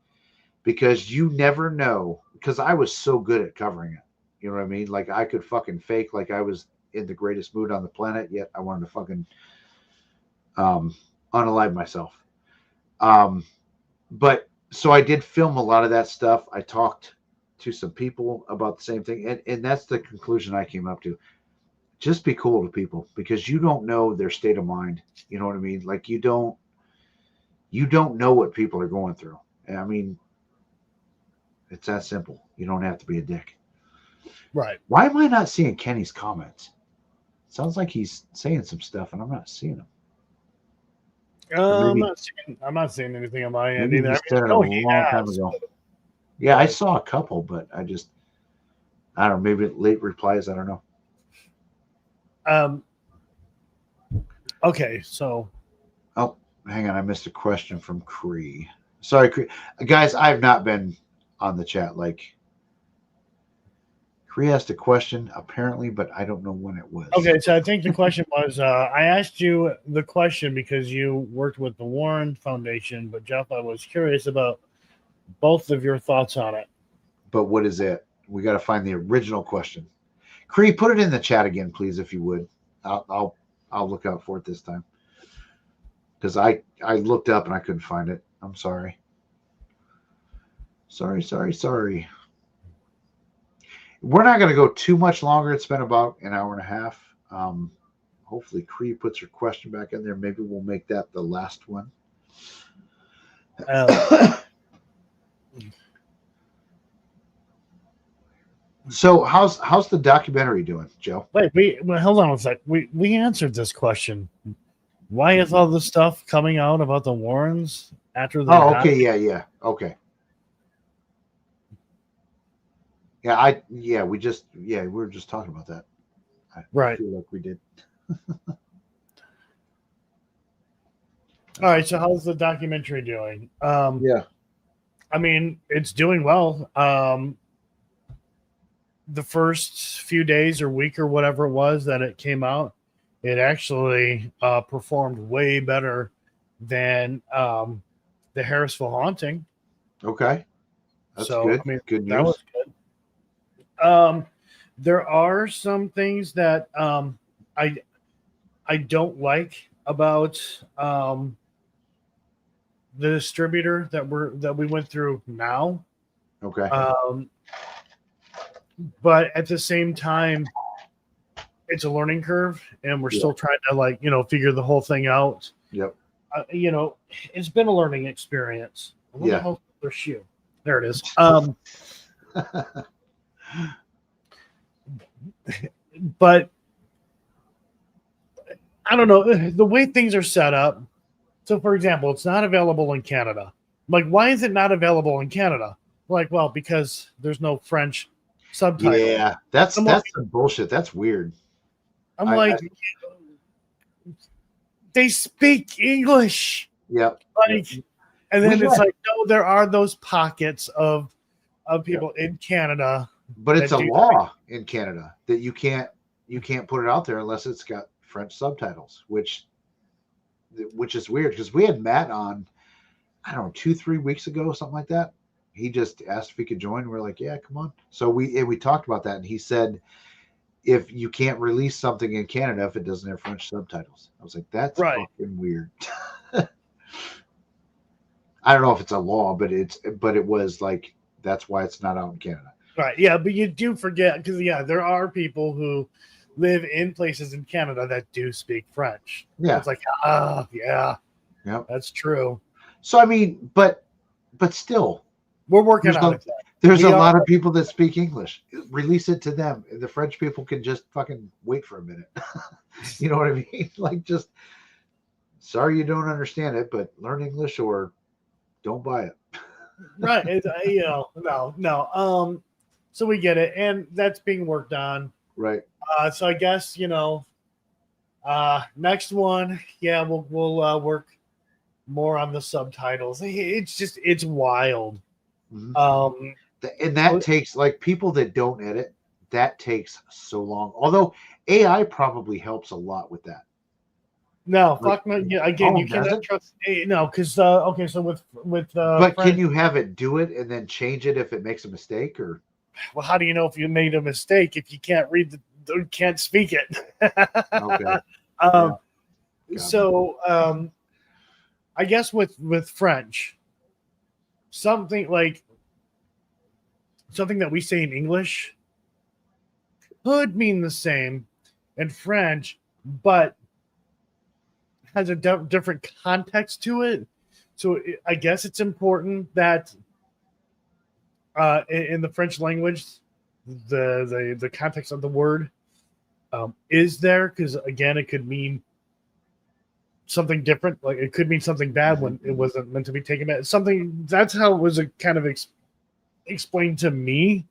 because you never know, because I was so good at covering it. You know what I mean? Like I could fucking fake like I was in the greatest mood on the planet, yet I wanted to fucking unalive myself. But so I did film a lot of that stuff. I talked to some people about the same thing. And that's the conclusion I came up to. Just be cool to people, because you don't know their state of mind. You know what I mean? Like you don't know what people are going through. And I mean, it's that simple. You don't have to be a dick. Right. Why am I not seeing Kenny's comments? Sounds like he's saying some stuff and I'm not seeing them. I'm not seeing anything on my end either. He said it a long time ago. Yeah, I saw a couple, but I don't know, maybe late replies. I don't know. Okay, so. Oh, hang on. I missed a question from Cree. Sorry, Cree. Guys, I have not been on the chat. Like, Cree asked a question apparently, but I don't know when it was. Okay, so I think the question was I asked you the question because you worked with the Warren Foundation, but Jeff, I was curious about both of your thoughts on it. But what is it? We got to find the original question. Cree, put it in the chat again, please, if you would. I'll look out for it this time because I looked up and I couldn't find it. I'm sorry. Sorry. We're not going to go too much longer. It's been about an hour and a half. Hopefully, Cree puts her question back in there. Maybe we'll make that the last one. So how's the documentary doing, Joe? Wait, hold on a sec. We answered this question. Why is all this stuff coming out about the Warrens after the? Oh, okay, yeah, okay. Yeah, we were just talking about that. Right. I feel like we did. All right. So how's the documentary doing? Yeah. I mean, it's doing well. The first few days or week or whatever it was that it came out, it actually performed way better than the Harrisville Haunting. Okay. That's So, good. I mean, Good news. that was good. There are some things that I don't like about the distributor that we went through now. Okay. But at the same time, it's a learning curve, and we're still trying to figure the whole thing out. Yep. It's been a learning experience. Yeah. Their shoe. There it is. But I don't know the way things are set up. So, for example, it's not available in Canada. Like, why is it not available in Canada? Like, well, because there's no French subtitle. Yeah, that's some bullshit. That's weird. They speak English. Yep. And then it's like, no, there are those pockets of people in Canada. But it's a law in Canada that you can't put it out there unless it's got French subtitles, which is weird because we had Matt on, I don't know, 2-3 weeks ago, something like that. He just asked if he could join. We're like, yeah, come on. So we talked about that, and he said if you can't release something in Canada if it doesn't have French subtitles. I was like, that's fucking weird. I don't know if it's a law, but it was like that's why it's not out in Canada. Right. Yeah, but you do forget because there are people who live in places in Canada that do speak French. Yeah. It's like, yeah, that's true. So I mean, but still, we're working on it. There's a lot of people that speak English. Release it to them. The French people can just fucking wait for a minute. You know what I mean? Like, just sorry you don't understand it, but learn English or don't buy it. Right. No. So we get it, and that's being worked on. Right. So I guess next one, we'll work more on the subtitles. It's wild. Mm-hmm. And that takes, like, people that don't edit, that takes so long. Although AI probably helps a lot with that. No, fuck no. Yeah, again, you cannot trust. No, because okay, so with but can you have it do it and then change it if it makes a mistake, or? Well, how do you know if you made a mistake if you can't read can't speak it? Okay. So I guess with French, something that we say in English could mean the same in French, but has a different context to it. So I guess it's important that in the French language, the context of the word is there, because again, it could mean something different. Like it could mean something bad when it wasn't meant to be taken bad. Something that's how it was kind of explained to me.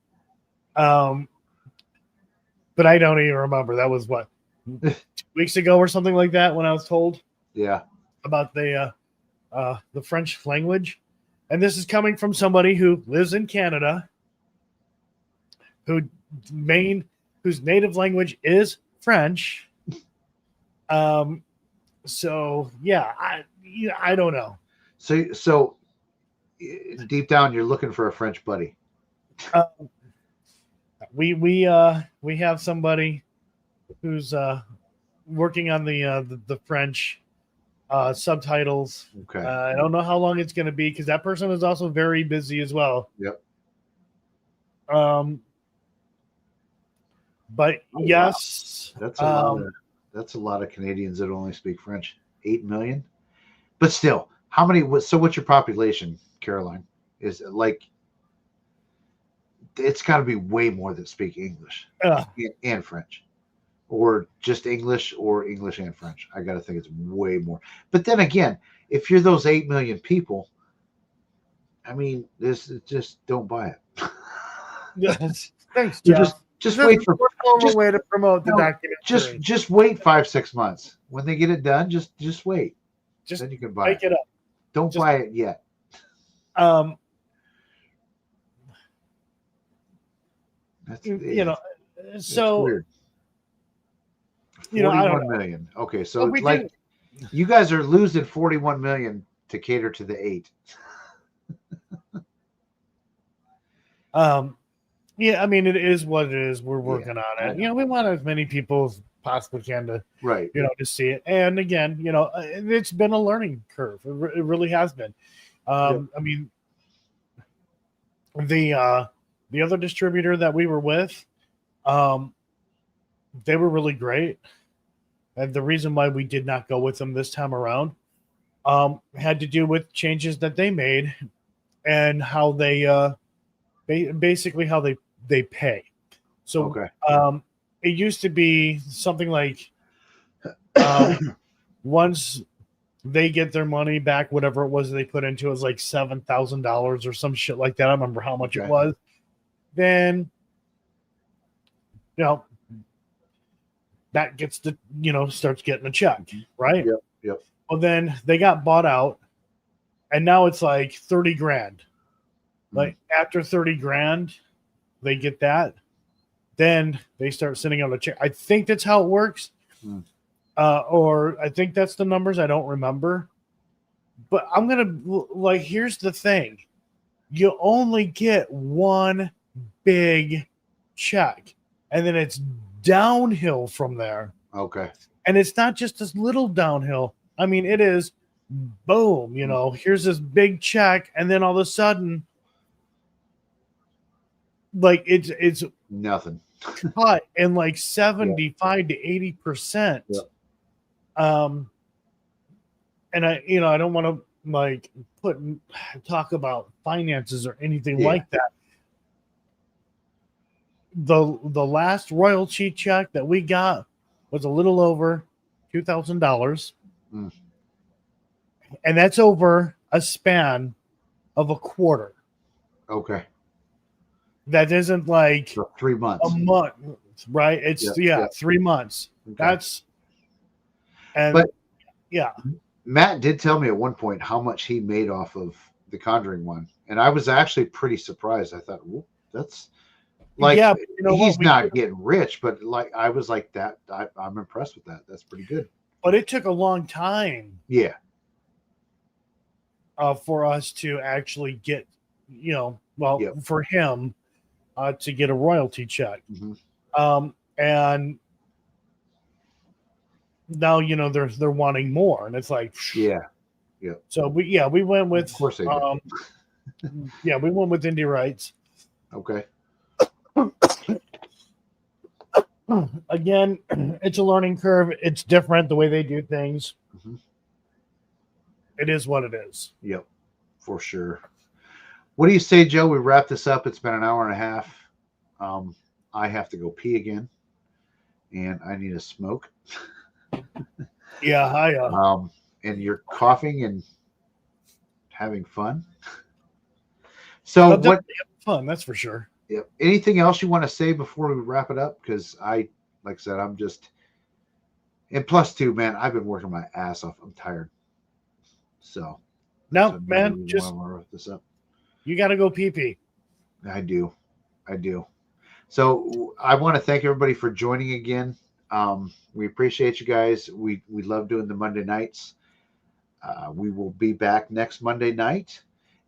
But I don't even remember. That was what 2 weeks ago or something like that when I was told. Yeah. About the French language. And this is coming from somebody who lives in Canada, who whose native language is French. So yeah, I don't know. So deep down, you're looking for a French buddy. We have somebody who's working on the French subtitles. Okay. I don't know how long it's going to be because that person is also very busy as well. Yep. But Oh, yes, wow. That's a lot of Canadians that only speak French. 8 million. But still, how many? So what's your population, Caroline? Is it like? It's got to be way more that speak English and French, or just English or English and French. I got to think it's way more. But then again, if you're those 8 million people, I mean, this just don't buy it. yes. Thanks, You Jeff. just wait for a way to promote the documentary. just wait 5-6 months. When they get it done, just wait. Just then you can buy make it up. Don't buy it yet. That's so weird. 41 million. Okay, so But it's like you guys are losing 41 million to cater to the 8. Yeah, I mean, it is what it is. We're working on it. We want as many people as possibly can to, right, to see it. And again, it's been a learning curve. It really has been. I mean, the other distributor that we were with, they were really great. And the reason why we did not go with them this time around had to do with changes that they made and how they basically how they pay. So it used to be something like once they get their money back, whatever it was they put into it was like $7,000 or some shit like that. I don't remember how much it was. Then that gets the starts getting a check, right? Yep. Well, then they got bought out, and now it's like 30 grand. Like after 30 grand, they get that. Then they start sending out a check. I think that's how it works. Or I think that's the numbers. I don't remember. But I'm going to here's the thing. You only get one big check, and then it's downhill from there. Okay. And it's not just this little downhill. I mean, it is boom, here's this big check, and then all of a sudden, it's nothing cut in like 75 to 80%. And I don't want to talk about finances or anything like that. The last royalty check that we got was a little over $2,000. And that's over a span of a quarter. Okay. That isn't like for 3 months. A month, right? It's 3 months. Okay. Matt did tell me at one point how much he made off of the Conjuring one, and I was actually pretty surprised. I thought, well, that's like he's not getting rich, but I was like that. I'm impressed with that. That's pretty good. But it took a long time. Yeah. For us to actually get, for him to get a royalty check. And now, they're wanting more, and it's like, So we went with, of course they did. we went with Indie Rights. Okay. Again, it's a learning curve. It's different the way they do things. It is what it is. Yep, for sure. What do you say, Joe? We wrap this up. It's been an hour and a half. I have to go pee again, and I need a smoke. Yeah, and you're coughing and having fun. So what? Fun, that's for sure. Yep. Anything else you want to say before we wrap it up? Because like I said, I'm just. And plus, too, man, I've been working my ass off. I'm tired. So. No, man, just wrap this up. You got to go pee. I do. So I want to thank everybody for joining again. We appreciate you guys. We love doing the Monday nights. We will be back next Monday night.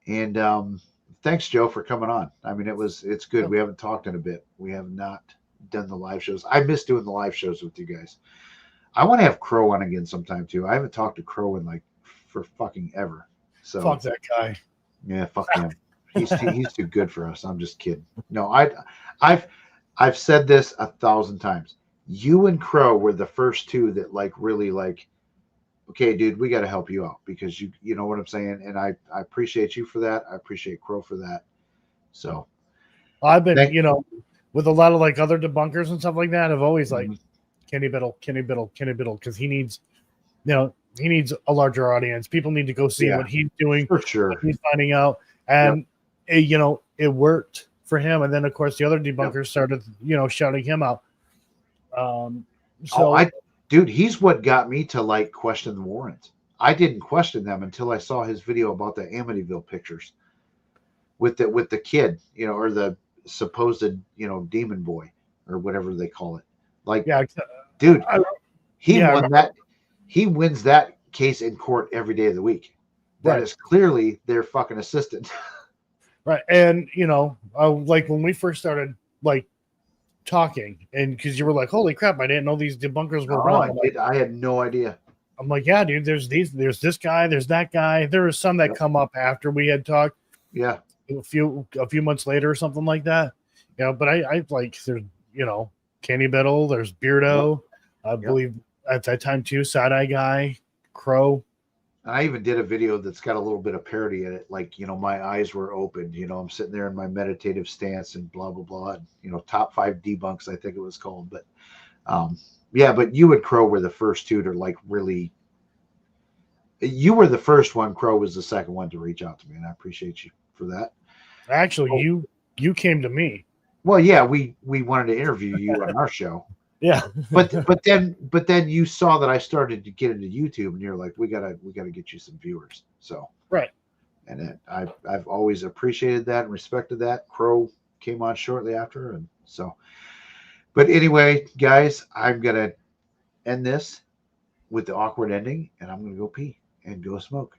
And thanks, Joe, for coming on. I mean, it's good. We haven't talked in a bit. We have not done the live shows. I miss doing the live shows with you guys. I want to have Crow on again sometime too. I haven't talked to Crow in like for fucking ever. So Fuck that guy. yeah, fuck him. He's too good for us. I'm just kidding. No, I've said this 1,000 times. You and Crow were the first two that like really like, okay, dude, we got to help you out because you know what I'm saying, and I appreciate you for that. I appreciate Crow for that. So I've been, with a lot of like other debunkers and stuff like that, I've always like Kenny Biddle, because he needs, he needs a larger audience. People need to go see what he's doing, for sure. what he's finding out, and it worked for him. And then of course the other debunkers started, shouting him out. Dude, he's what got me to like question the Warrens. I didn't question them until I saw his video about the Amityville pictures with the kid, or the supposed, demon boy or whatever they call it. Like, dude, he won that. He wins that case in court every day of the week. That is clearly their fucking assistant. Right. And, like when we first started like talking, and because you were like, holy crap, I didn't know these debunkers were wrong. I had no idea. I'm like, yeah, dude, there's this guy, there's that guy. There were some that come up after we had talked. Yeah. A few months later or something like that. But I like, there's, Kenny Biddle, there's Beardo, I believe at that time too, Side Eye Guy, Crow. I even did a video that's got a little bit of parody in it. Like, my eyes were open, I'm sitting there in my meditative stance and blah, blah, blah. And, top 5 debunks, I think it was called. But, but you and Crow were the first two to like really, you were the first one. Crow was the second one to reach out to me. And I appreciate you for that. Actually, you came to me. Well, yeah, we wanted to interview you on our show. Yeah. but then you saw that I started to get into YouTube, and you're like, we gotta get you some viewers. So right. And I've always appreciated that and respected that. Crow came on shortly after, and so. But anyway, guys, I'm gonna end this with the awkward ending, and I'm gonna go pee and go smoke.